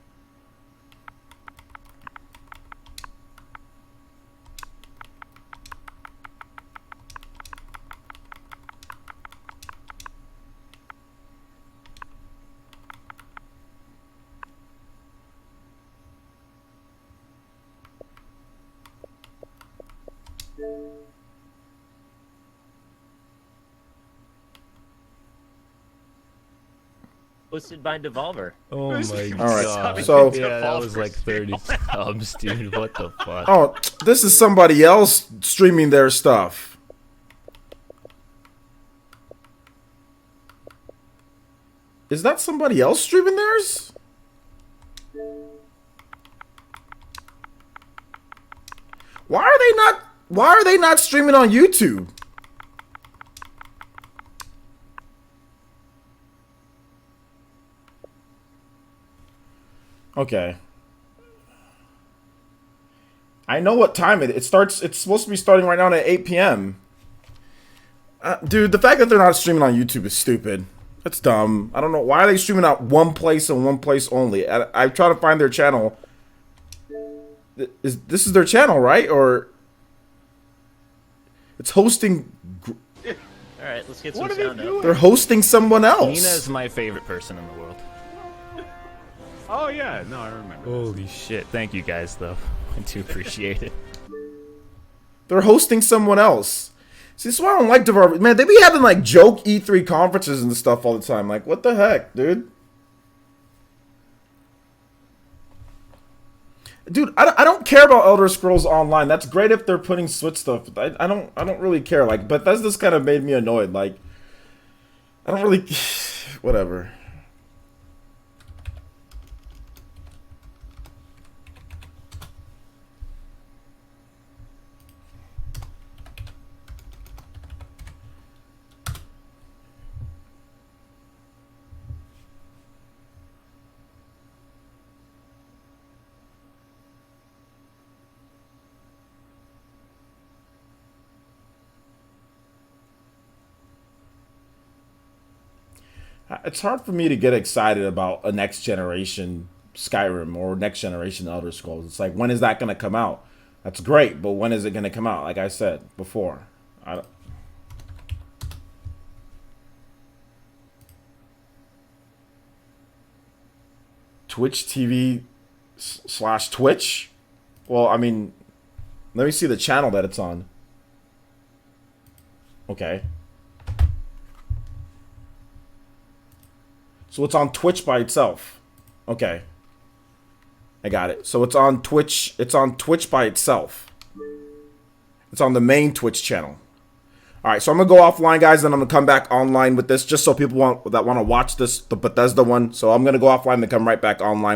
hosted by Devolver. Oh my All right, god. so- yeah, that was like 30 subs, dude. What the fuck? Oh, this is somebody else streaming their stuff. Is that somebody else streaming theirs? Why are they not streaming on YouTube? Okay. I know what time it starts. It's supposed to be starting right now at 8 p.m. Dude, the fact that they're not streaming on YouTube is stupid. That's dumb. I don't know. Why are they streaming out one place and one place only? I try to find their channel. This is their channel, right? Or it's hosting... Alright, let's get some sound up. They're hosting someone else. Nina is my favorite person in the world. Oh yeah, no, I remember. Holy shit. Thank you guys, though. I do appreciate it. They're hosting someone else. See, this is why I don't like Devolver. Man, they be having, like, joke E3 conferences and stuff all the time. Like, what the heck, dude? Dude, I don't care about Elder Scrolls Online. That's great if they're putting Switch stuff. I don't really care. Like, but that's just kind of made me annoyed. Like, I don't really... Whatever. It's hard for me to get excited about a next generation Skyrim or next generation Elder Scrolls. It's like, when is that going to come out? That's great, but when is it going to come out? Like I said before, Twitch TV / Twitch? Well, I mean, let me see the channel that it's on. Okay. So it's on Twitch by itself. Okay. I got it. So it's on Twitch. It's on Twitch by itself. It's on the main Twitch channel. All right, so I'm going to go offline, guys, and I'm going to come back online with this just so people that want to watch this, the Bethesda one. So I'm going to go offline and come right back online.